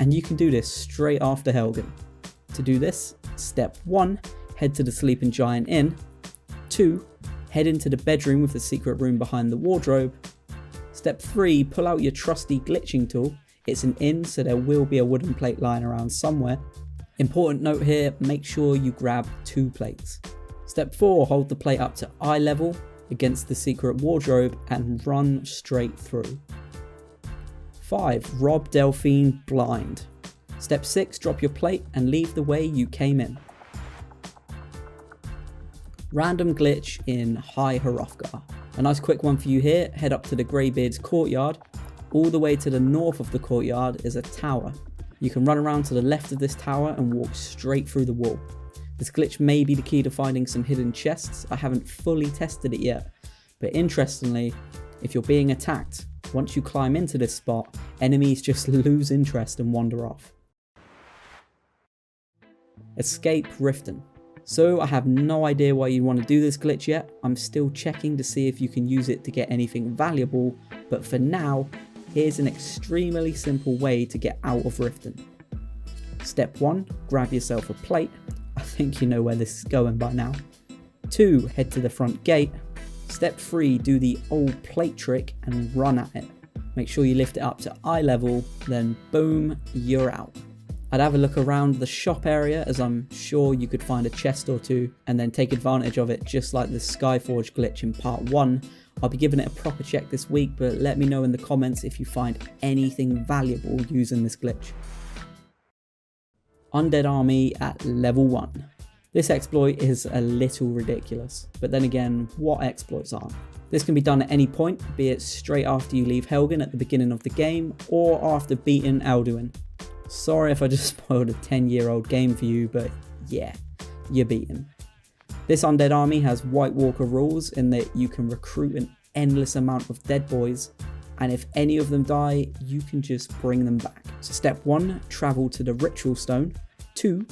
And you can do this straight after Helgen. To do this, step 1, head to the Sleeping Giant Inn. 2, head into the bedroom with the secret room behind the wardrobe. Step 3, pull out your trusty glitching tool. It's an inn, so there will be a wooden plate lying around somewhere. Important note here, make sure you grab 2 plates. Step 4, hold the plate up to eye level against the secret wardrobe and run straight through. 5, rob Delphine blind. Step 6, drop your plate and leave the way you came in. Random glitch in High Hrothgar. A nice quick one for you here, head up to the Greybeard's courtyard. All the way to the north of the courtyard is a tower. You can run around to the left of this tower and walk straight through the wall. This glitch may be the key to finding some hidden chests. I haven't fully tested it yet, but interestingly, if you're being attacked, once you climb into this spot, enemies just lose interest and wander off. Escape Riften. So I have no idea why you want to do this glitch yet. I'm still checking to see if you can use it to get anything valuable, but for now, here's an extremely simple way to get out of Riften. Step 1, grab yourself a plate. I think you know where this is going by now. 2, head to the front gate. Step 3, do the old plate trick and run at it. Make sure you lift it up to eye level, then boom, you're out. I'd have a look around the shop area, as I'm sure you could find a chest or two and then take advantage of it, just like the Skyforge glitch in part 1. I'll be giving it a proper check this week, but let me know in the comments if you find anything valuable using this glitch. Undead Army at level 1. This exploit is a little ridiculous, but then again, what exploits aren't? This can be done at any point, be it straight after you leave Helgen at the beginning of the game, or after beating Alduin. Sorry if I just spoiled a 10-year-old game for you, but yeah, you're beaten. This Undead Army has White Walker rules in that you can recruit an endless amount of dead boys, and if any of them die, you can just bring them back. So step 1, travel to the Ritual Stone. 2,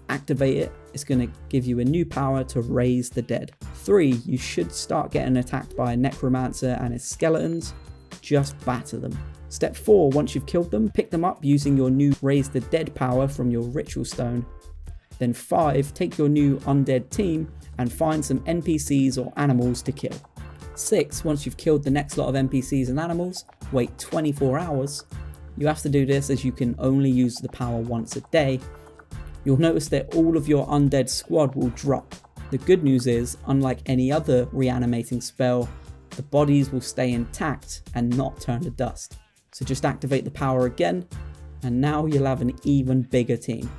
activate it. It's going to give you a new power to raise the dead. 3, you should start getting attacked by a necromancer and his skeletons. Just batter them. Step 4, once you've killed them, pick them up using your new raise the dead power from your Ritual Stone. Then 5, take your new undead team and find some NPCs or animals to kill. 6, once you've killed the next lot of NPCs and animals, wait 24 hours. You have to do this as you can only use the power once a day. You'll notice that all of your undead squad will drop. The good news is, unlike any other reanimating spell, the bodies will stay intact and not turn to dust. So just activate the power again, and now you'll have an even bigger team.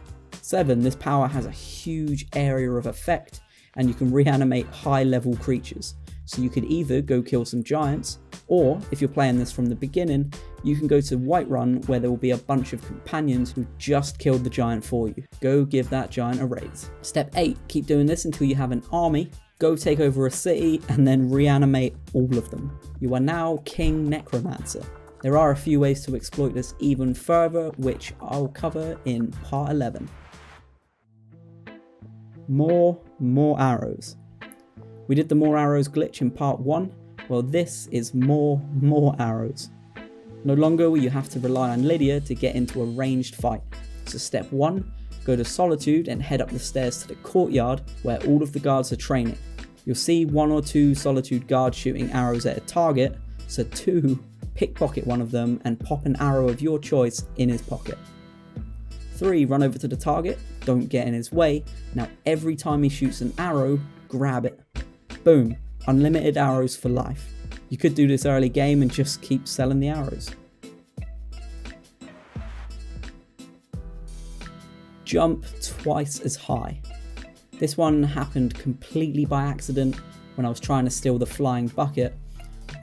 7, this power has a huge area of effect, and you can reanimate high level creatures. So you could either go kill some giants, or if you're playing this from the beginning, you can go to Whiterun where there will be a bunch of companions who just killed the giant for you. Go give that giant a raise. Step 8, keep doing this until you have an army. Go take over a city and then reanimate all of them. You are now King Necromancer. There are a few ways to exploit this even further, which I'll cover in part 11. More arrows. We did the more arrows glitch in part 1. Well, this is more arrows. No longer will you have to rely on Lydia to get into a ranged fight. So step 1, go to Solitude and head up the stairs to the courtyard where all of the guards are training. You'll see 1 or 2 Solitude guards shooting arrows at a target, so 2, pickpocket one of them and pop an arrow of your choice in his pocket. 3, run over to the target, don't get in his way. Now every time he shoots an arrow, grab it. Boom, unlimited arrows for life. You could do this early game and just keep selling the arrows. Jump twice as high. This one happened completely by accident when I was trying to steal the flying bucket.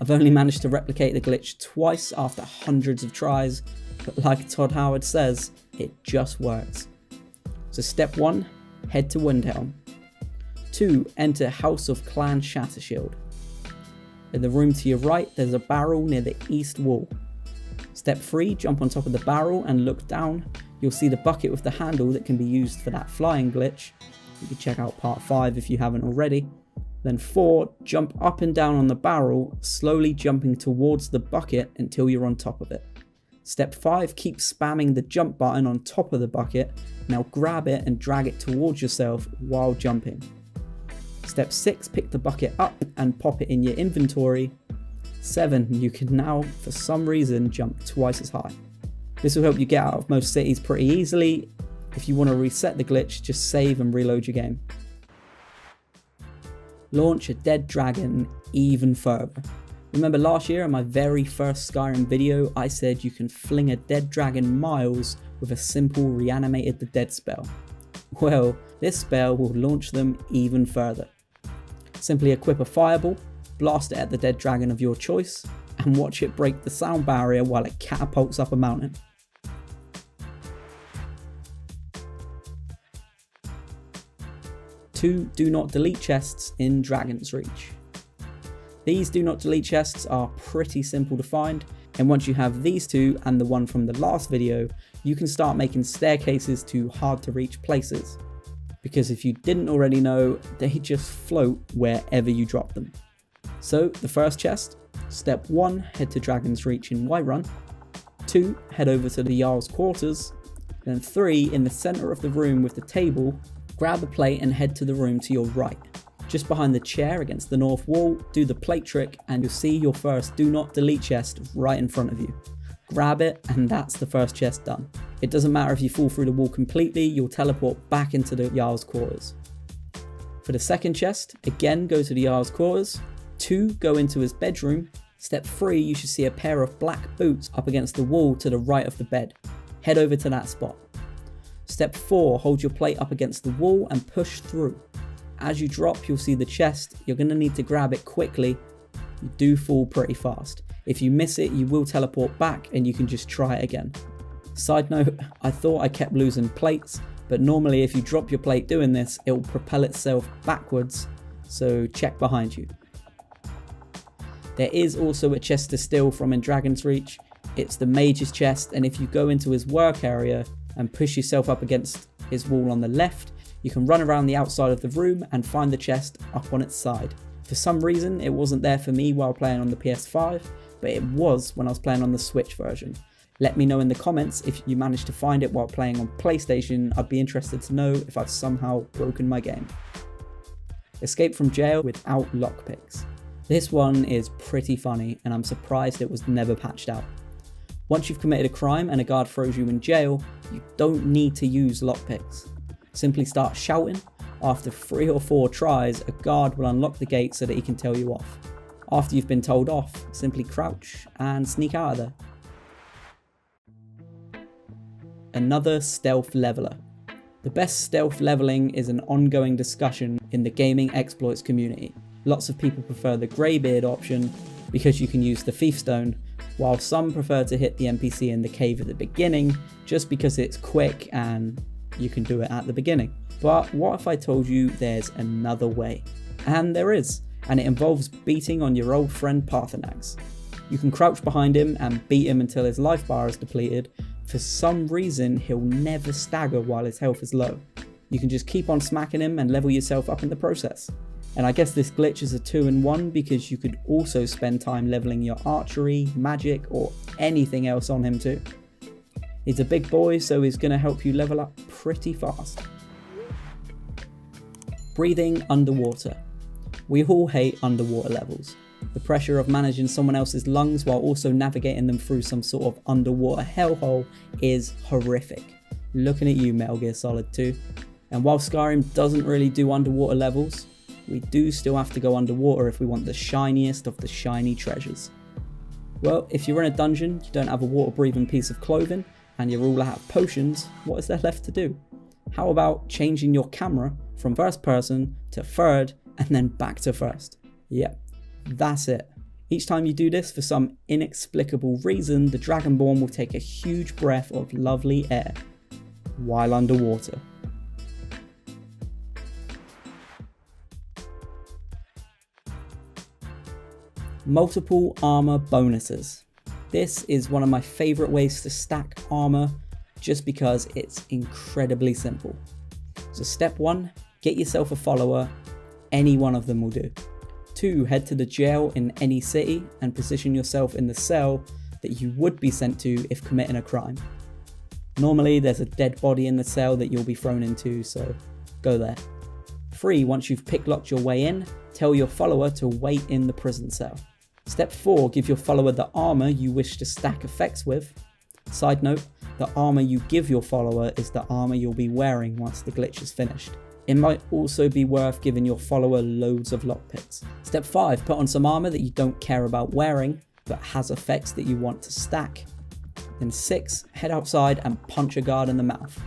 I've only managed to replicate the glitch twice after hundreds of tries, but like Todd Howard says, it just works. So step 1, head to Windhelm. 2, enter House of Clan Shattershield. In the room to your right, there's a barrel near the east wall. Step 3, jump on top of the barrel and look down. You'll see the bucket with the handle that can be used for that flying glitch. You can check out part 5 if you haven't already. Then 4, jump up and down on the barrel, slowly jumping towards the bucket until you're on top of it. Step 5, keep spamming the jump button on top of the bucket. Now grab it and drag it towards yourself while jumping. Step 6, pick the bucket up and pop it in your inventory. 7, you can now, for some reason, jump twice as high. This will help you get out of most cities pretty easily. If you want to reset the glitch, just save and reload your game. Launch a dead dragon even further. Remember last year in my very first Skyrim video, I said you can fling a dead dragon miles with a simple reanimated the dead spell. Well, this spell will launch them even further. Simply equip a fireball, blast it at the dead dragon of your choice, and watch it break the sound barrier while it catapults up a mountain. Two do not delete chests in Dragon's Reach. These do not delete chests are pretty simple to find, and once you have these two and the one from the last video, you can start making staircases to hard to reach places. Because if you didn't already know, they just float wherever you drop them. So the first chest, step 1, head to Dragon's Reach in Whiterun. 2, head over to the Jarl's quarters. Then 3, in the center of the room with the table, grab a plate and head to the room to your right. Just behind the chair against the north wall, do the plate trick and you'll see your first do not delete chest right in front of you. Grab it, and that's the first chest done. It doesn't matter if you fall through the wall completely, you'll teleport back into the Jarl's quarters. For the second chest, again go to the Jarl's quarters. 2, go into his bedroom. Step 3, you should see a pair of black boots up against the wall to the right of the bed. Head over to that spot. Step 4, hold your plate up against the wall and push through. As you drop, you'll see the chest. You're going to need to grab it quickly. You do fall pretty fast. If you miss it, you will teleport back and you can just try it again. Side note, I thought I kept losing plates, but normally if you drop your plate doing this, it will propel itself backwards, so check behind you. There is also a chest to steal from in Dragon's Reach. It's the mage's chest, and if you go into his work area and push yourself up against his wall on the left, you can run around the outside of the room and find the chest up on its side. For some reason, it wasn't there for me while playing on the PS5, but it was when I was playing on the Switch version. Let me know in the comments if you managed to find it while playing on PlayStation. I'd be interested to know if I've somehow broken my game. Escape from jail without lockpicks. This one is pretty funny, and I'm surprised it was never patched out. Once you've committed a crime and a guard throws you in jail, you don't need to use lockpicks. Simply start shouting. After 3 or 4 tries, a guard will unlock the gate so that he can tell you off. After you've been told off, simply crouch and sneak out of there. Another stealth leveler. The best stealth leveling is an ongoing discussion in the gaming exploits community. Lots of people prefer the greybeard option because you can use the Thief Stone, while some prefer to hit the NPC in the cave at the beginning just because it's quick and you can do it at the beginning. But what if I told you there's another way? And there is, and it involves beating on your old friend Paarthurnax. You can crouch behind him and beat him until his life bar is depleted. For some reason, he'll never stagger while his health is low. You can just keep on smacking him and level yourself up in the process. And I guess this glitch is a 2-in-1 because you could also spend time leveling your archery, magic, or anything else on him too. He's a big boy, so he's going to help you level up pretty fast. Breathing underwater. We all hate underwater levels. The pressure of managing someone else's lungs while also navigating them through some sort of underwater hellhole is horrific. Looking at you, Metal Gear Solid 2. And while Skyrim doesn't really do underwater levels, we do still have to go underwater if we want the shiniest of the shiny treasures. Well, if you're in a dungeon, you don't have a water-breathing piece of clothing, and you're all out of potions, what is there left to do? How about changing your camera from first person to third and then back to first? Yep. That's it. Each time you do this, for some inexplicable reason, the Dragonborn will take a huge breath of lovely air while underwater. Multiple armor bonuses. This is one of my favorite ways to stack armor just because it's incredibly simple. So step 1, get yourself a follower. Any one of them will do. 2, head to the jail in any city and position yourself in the cell that you would be sent to if committing a crime. Normally there's a dead body in the cell that you'll be thrown into, so go there. 3, once you've picklocked your way in, tell your follower to wait in the prison cell. Step 4, give your follower the armor you wish to stack effects with. Side note, the armor you give your follower is the armor you'll be wearing once the glitch is finished. It might also be worth giving your follower loads of lockpicks. Step 5, put on some armor that you don't care about wearing, but has effects that you want to stack. Then 6, head outside and punch a guard in the mouth.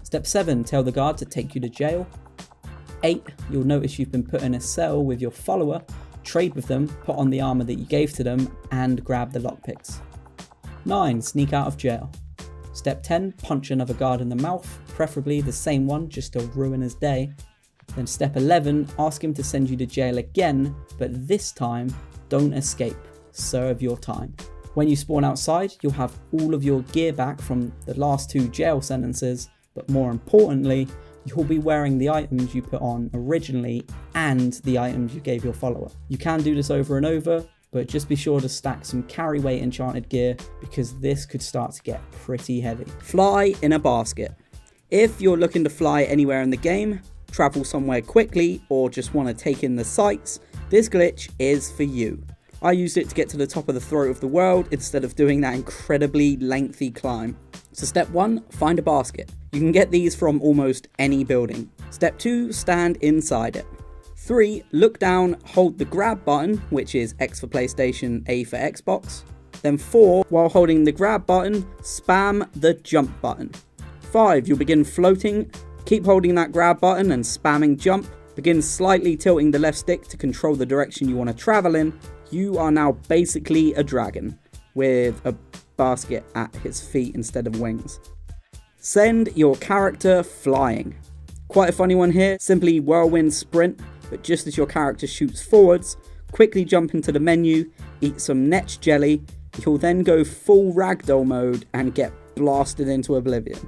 Step 7, tell the guard to take you to jail. 8, you'll notice you've been put in a cell with your follower, trade with them, put on the armor that you gave to them, and grab the lockpicks. 9, sneak out of jail. Step 10, punch another guard in the mouth, preferably the same one just to ruin his day. Then step 11, ask him to send you to jail again, but this time, don't escape, serve your time. When you spawn outside, you'll have all of your gear back from the last 2 jail sentences, but more importantly, you'll be wearing the items you put on originally and the items you gave your follower. You can do this over and over, but just be sure to stack some carry weight enchanted gear because this could start to get pretty heavy. Fly in a basket. If you're looking to fly anywhere in the game, travel somewhere quickly, or just want to take in the sights, this glitch is for you. I used it to get to the top of the throat of the world instead of doing that incredibly lengthy climb. So step 1, find a basket. You can get these from almost any building. Step 2, stand inside it. 3, look down, hold the grab button, which is X for PlayStation, A for Xbox. Then 4, while holding the grab button, spam the jump button. 5, you'll begin floating. Keep holding that grab button and spamming jump. Begin slightly tilting the left stick to control the direction you want to travel in. You are now basically a dragon with a basket at his feet instead of wings. Send your character flying. Quite a funny one here, simply whirlwind sprint, but just as your character shoots forwards, quickly jump into the menu, eat some netch jelly, you'll then go full ragdoll mode and get blasted into oblivion.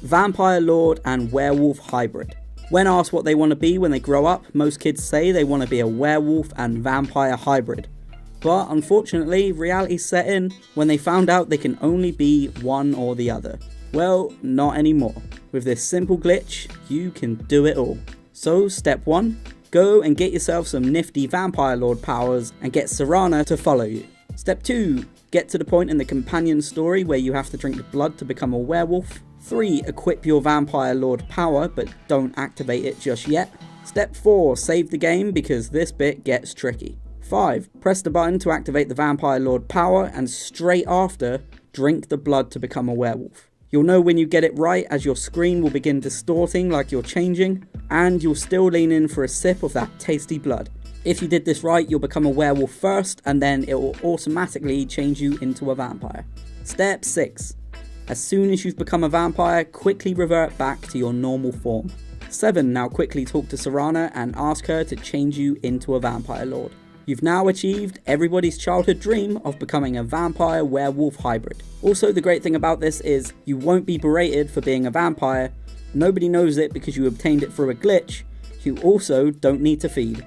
Vampire Lord and Werewolf Hybrid. When asked what they want to be when they grow up, most kids say they want to be a werewolf and vampire hybrid. But unfortunately, reality set in when they found out they can only be one or the other. Well, not anymore. With this simple glitch, you can do it all. So step 1, go and get yourself some nifty Vampire Lord powers and get Serana to follow you. Step 2, get to the point in the companion story where you have to drink the blood to become a werewolf. 3, equip your Vampire Lord power, but don't activate it just yet. Step 4, save the game because this bit gets tricky. 5, press the button to activate the Vampire Lord power and straight after, drink the blood to become a werewolf. You'll know when you get it right as your screen will begin distorting like you're changing, and you'll still lean in for a sip of that tasty blood. If you did this right, you'll become a werewolf first, and then it will automatically change you into a vampire. Step 6. As soon as you've become a vampire, quickly revert back to your normal form. 7. Now quickly talk to Serana and ask her to change you into a Vampire Lord. You've now achieved everybody's childhood dream of becoming a vampire werewolf hybrid. Also, the great thing about this is you won't be berated for being a vampire. Nobody knows it because you obtained it through a glitch. You also don't need to feed.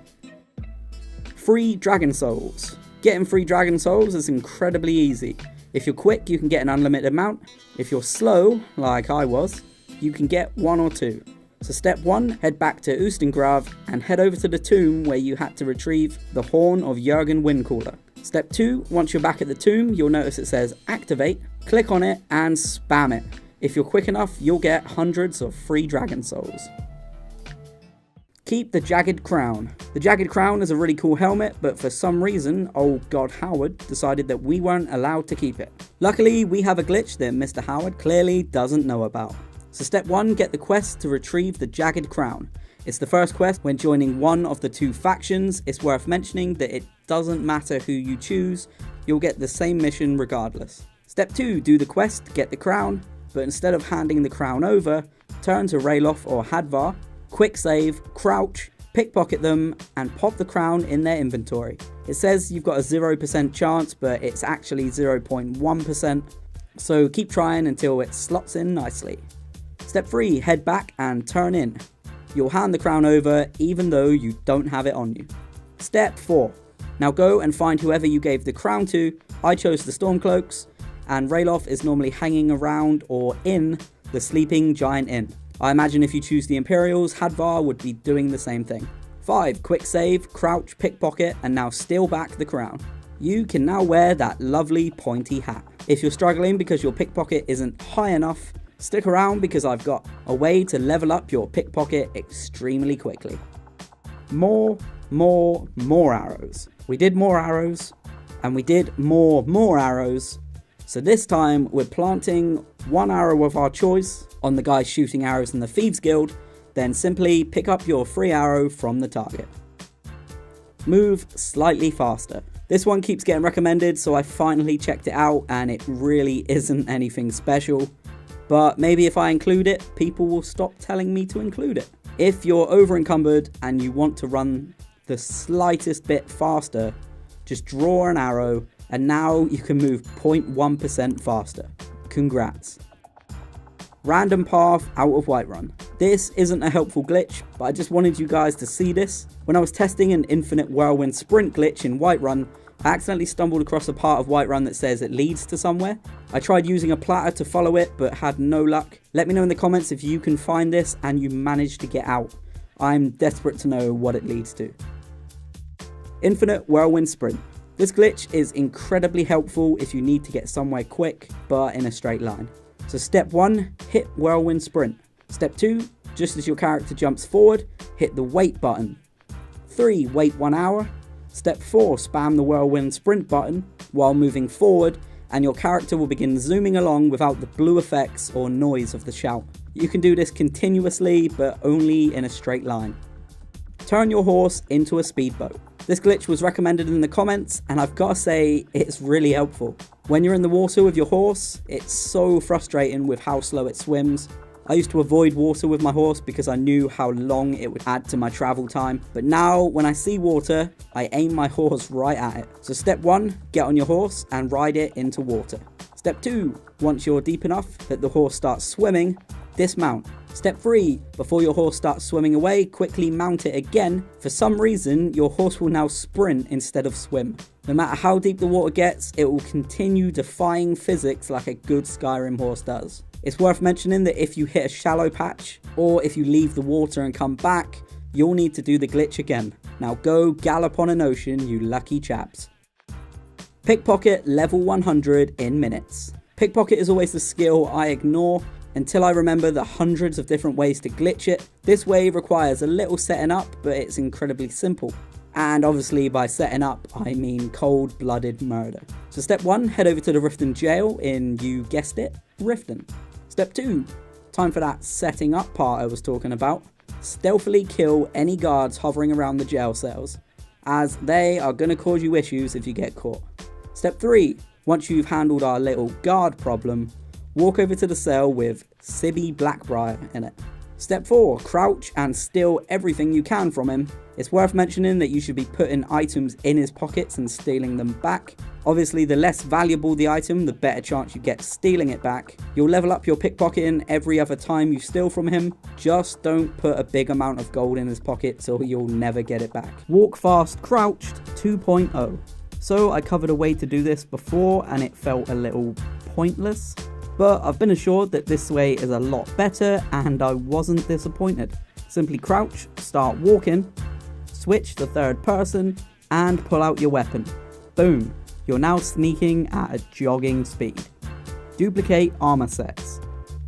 Free Dragon Souls. Getting free Dragon Souls is incredibly easy. If you're quick, you can get an unlimited amount. If you're slow, like I was, you can get 1 or 2. So step 1, head back to Ustengrav and head over to the tomb where you had to retrieve the horn of Jurgen Windcaller. Step 2, once you're back at the tomb, you'll notice it says activate, click on it and spam it. If you're quick enough, you'll get hundreds of free Dragon Souls. Keep the Jagged Crown. The Jagged Crown is a really cool helmet, but for some reason, old God Howard decided that we weren't allowed to keep it. Luckily, we have a glitch that Mr. Howard clearly doesn't know about. So step 1, get the quest to retrieve the Jagged Crown. It's the first quest when joining one of the 2 factions. It's worth mentioning that it doesn't matter who you choose, you'll get the same mission regardless. Step 2, do the quest to get the crown, but instead of handing the crown over, turn to Ralof or Hadvar, quick save, crouch, pickpocket them, and pop the crown in their inventory. It says you've got a 0% chance, but it's actually 0.1%, so keep trying until it slots in nicely. Step 3, head back and turn in. You'll hand the crown over even though you don't have it on you. Step 4, now go and find whoever you gave the crown to. I chose the Stormcloaks, and Ralof is normally hanging around or in the Sleeping Giant Inn. I imagine if you choose the Imperials, Hadvar would be doing the same thing. 5, quick save, crouch, pickpocket, and now steal back the crown. You can now wear that lovely pointy hat. If you're struggling because your pickpocket isn't high enough, stick around because I've got a way to level up your pickpocket extremely quickly. More arrows. We did more arrows, and we did more arrows. So this time we're planting 1 arrow of our choice on the guy shooting arrows in the Thieves Guild, then simply pick up your free arrow from the target. Move slightly faster. This one keeps getting recommended, so I finally checked it out and it really isn't anything special. But maybe if I include it, people will stop telling me to include it. If you're overencumbered and you want to run the slightest bit faster, just draw an arrow and now you can move 0.1% faster. Congrats. Random path out of Whiterun. This isn't a helpful glitch, but I just wanted you guys to see this. When I was testing an infinite whirlwind sprint glitch in Whiterun, I accidentally stumbled across a part of Whiterun that says it leads to somewhere. I tried using a platter to follow it, but had no luck. Let me know in the comments if you can find this and you managed to get out. I'm desperate to know what it leads to. Infinite whirlwind sprint. This glitch is incredibly helpful if you need to get somewhere quick, but in a straight line. So step 1, hit Whirlwind Sprint. Step 2, just as your character jumps forward, hit the wait button. 3, wait 1 hour. Step 4, spam the Whirlwind Sprint button while moving forward, and your character will begin zooming along without the blue effects or noise of the shout. You can do this continuously, but only in a straight line. Turn your horse into a speedboat. This glitch was recommended in the comments, and I've got to say, it's really helpful. When you're in the water with your horse, it's so frustrating with how slow it swims. I used to avoid water with my horse because I knew how long it would add to my travel time, but now when I see water, I aim my horse right at it. So step 1, get on your horse and ride it into water. Step 2, once you're deep enough that the horse starts swimming, dismount. Step 3, before your horse starts swimming away, quickly mount it again. For some reason, your horse will now sprint instead of swim. No matter how deep the water gets, it will continue defying physics like a good Skyrim horse does. It's worth mentioning that if you hit a shallow patch, or if you leave the water and come back, you'll need to do the glitch again. Now go gallop on an ocean, you lucky chaps. Pickpocket level 100 in minutes. Pickpocket is always the skill I ignore until I remember the hundreds of different ways to glitch it. This way requires a little setting up, but it's incredibly simple. And obviously by setting up, I mean cold-blooded murder. So step 1, head over to the Riften jail in, you guessed it, Riften. Step 2, time for that setting up part I was talking about. Stealthily kill any guards hovering around the jail cells, as they are going to cause you issues if you get caught. Step 3, once you've handled our little guard problem, walk over to the cell with Sibby Blackbriar in it. Step 4, crouch and steal everything you can from him. It's worth mentioning that you should be putting items in his pockets and stealing them back. Obviously, the less valuable the item, the better chance you get stealing it back. You'll level up your pickpocketing every other time you steal from him. Just don't put a big amount of gold in his pocket so you'll never get it back. Walk fast crouched 2.0. So I covered a way to do this before and it felt a little pointless. But I've been assured that this way is a lot better and I wasn't disappointed. Simply crouch, start walking, switch to third person and pull out your weapon. Boom, you're now sneaking at a jogging speed. Duplicate armor sets.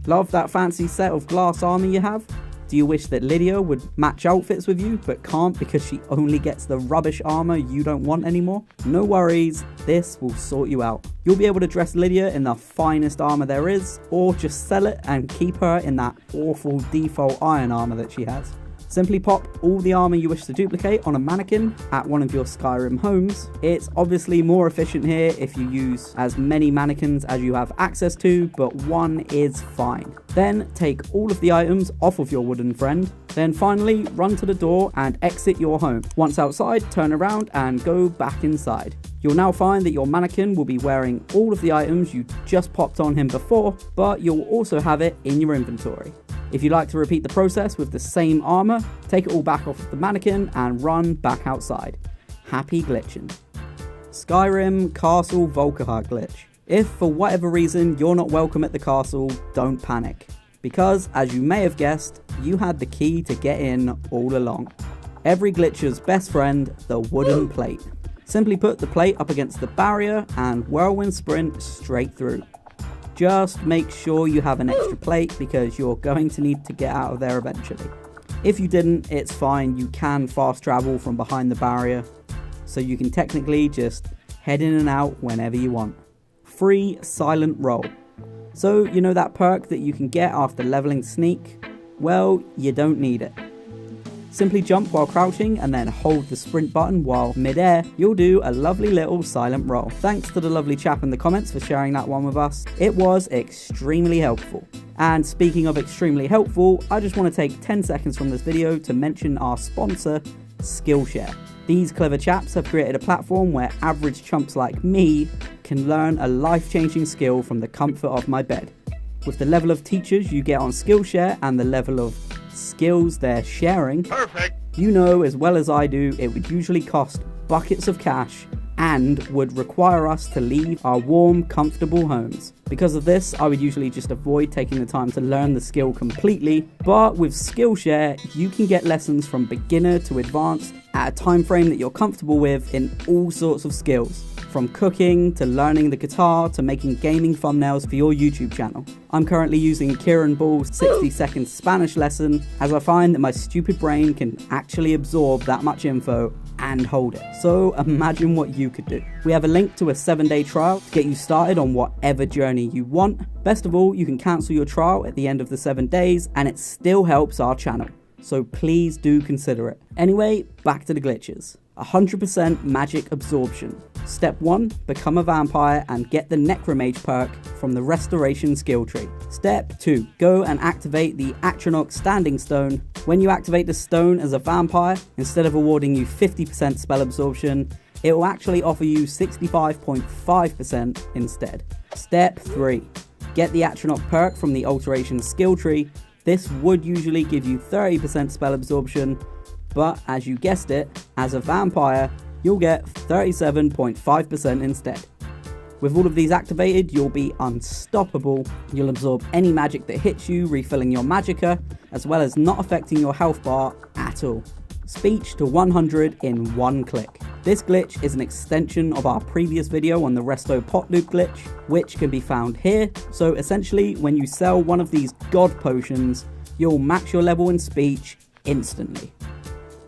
Love that fancy set of glass armor you have? Do you wish that Lydia would match outfits with you but can't because she only gets the rubbish armor you don't want anymore? No worries, this will sort you out. You'll be able to dress Lydia in the finest armor there is, or just sell it and keep her in that awful default iron armor that she has. Simply pop all the armor you wish to duplicate on a mannequin at one of your Skyrim homes. It's obviously more efficient here if you use as many mannequins as you have access to, but one is fine. Then take all of the items off of your wooden friend. Then finally run to the door and exit your home. Once outside, turn around and go back inside. You'll now find that your mannequin will be wearing all of the items you just popped on him before, but you'll also have it in your inventory. If you'd like to repeat the process with the same armor, take it all back off of the mannequin and run back outside. Happy glitching. Skyrim Castle Volkihar glitch. If for whatever reason you're not welcome at the castle, don't panic. Because, as you may have guessed, you had the key to get in all along. Every glitcher's best friend, the wooden plate. Simply put the plate up against the barrier and whirlwind sprint straight through. Just make sure you have an extra plate because you're going to need to get out of there eventually. If you didn't, it's fine, you can fast travel from behind the barrier, so you can technically just head in and out whenever you want. Free silent roll. So you know that perk that you can get after leveling sneak? Well, you don't need it. Simply jump while crouching and then hold the sprint button while mid-air. You'll do a lovely little silent roll. Thanks to the lovely chap in the comments for sharing that one with us. It was extremely helpful. And speaking of extremely helpful, I just want to take 10 seconds from this video to mention our sponsor, Skillshare. These clever chaps have created a platform where average chumps like me can learn a life-changing skill from the comfort of my bed. With the level of teachers you get on Skillshare and the level of skills they're sharing, perfect, you know as well as I do it would usually cost buckets of cash and would require us to leave our warm, comfortable homes. Because of this, I would usually just avoid taking the time to learn the skill completely, but with Skillshare, you can get lessons from beginner to advanced at a time frame that you're comfortable with in all sorts of skills, from cooking to learning the guitar to making gaming thumbnails for your YouTube channel. I'm currently using Kieran Ball's 60-second Spanish lesson, as I find that my stupid brain can actually absorb that much info and hold it. So imagine what you could do. We have a link to a 7-day trial to get you started on whatever journey you want. Best of all, you can cancel your trial at the end of the 7 days and it still helps our channel. So please do consider it. Anyway, back to the glitches. 100% magic absorption. Step 1, become a vampire and get the Necromage perk from the Restoration skill tree. Step 2, go and activate the Atronach Standing Stone. When you activate the stone as a vampire, instead of awarding you 50% spell absorption, it will actually offer you 65.5% instead. Step 3, get the Atronach perk from the Alteration skill tree. This would usually give you 30% spell absorption, but as you guessed it, as a vampire, you'll get 37.5% instead. With all of these activated, you'll be unstoppable. You'll absorb any magic that hits you, refilling your magicka, as well as not affecting your health bar at all. Speech to 100 in one click. This glitch is an extension of our previous video on the Resto Pot Loop glitch, which can be found here. So essentially, when you sell one of these god potions, you'll max your level in speech instantly.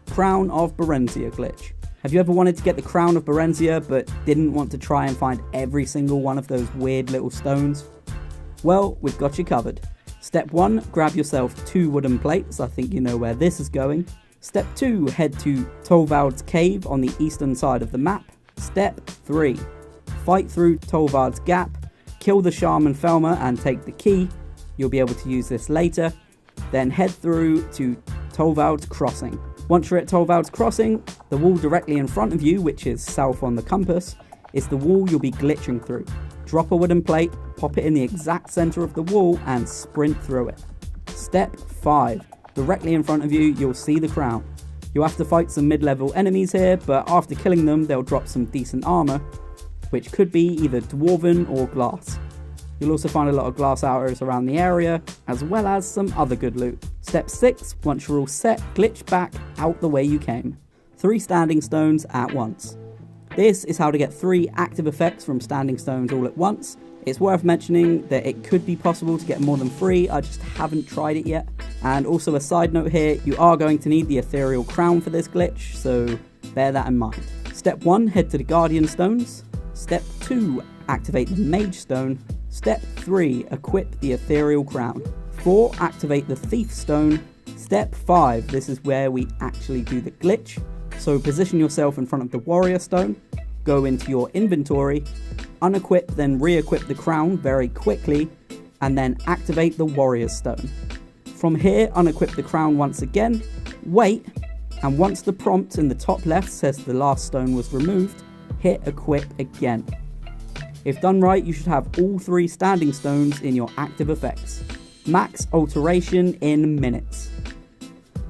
Crown of Barenziah glitch. Have you ever wanted to get the Crown of Barenziah but didn't want to try and find every single one of those weird little stones? Well, we've got you covered. Step 1, grab yourself 2 wooden plates. I think you know where this is going. Step 2, head to Tolvald's cave on the eastern side of the map. Step 3, fight through Tolvald's gap, kill the Shaman Felmer and take the key. You'll be able to use this later. Then head through to Tolvald's crossing. Once you're at Tolvald's crossing, the wall directly in front of you, which is south on the compass, is the wall you'll be glitching through. Drop a wooden plate, pop it in the exact center of the wall and sprint through it. Step 5. Directly in front of you, you'll see the crown. You'll have to fight some mid-level enemies here, but after killing them, they'll drop some decent armor, which could be either dwarven or glass. You'll also find a lot of glass arrows around the area, as well as some other good loot. Step 6, once you're all set, glitch back out the way you came. 3 standing stones at once. This is how to get 3 active effects from standing stones all at once. It's worth mentioning that it could be possible to get more than 3, I just haven't tried it yet. And also a side note here, you are going to need the ethereal crown for this glitch, so bear that in mind. Step 1, head to the Guardian Stones. Step 2, activate the Mage Stone. Step 3, equip the ethereal crown. 4, activate the Thief Stone. Step 5, this is where we actually do the glitch. So position yourself in front of the Warrior Stone, go into your inventory, unequip then re-equip the crown very quickly, and then activate the Warrior Stone. From here, unequip the crown once again, wait, and once the prompt in the top left says the last stone was removed, hit equip again. If done right, you should have all 3 standing stones in your active effects. Max Alteration in minutes.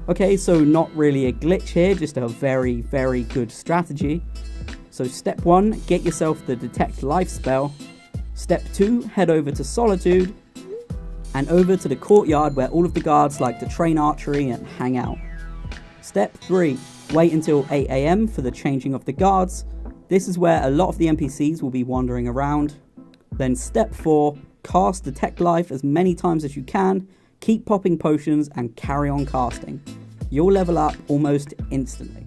Okay, so not really a glitch here, just a very, very good strategy. So step 1, get yourself the Detect Life spell. Step 2, head over to Solitude, and over to the courtyard where all of the guards like to train archery and hang out. Step 3, wait until 8 AM for the changing of the guards. This is where a lot of the NPCs will be wandering around. Then step 4, cast Detect Life as many times as you can, keep popping potions and carry on casting. You'll level up almost instantly.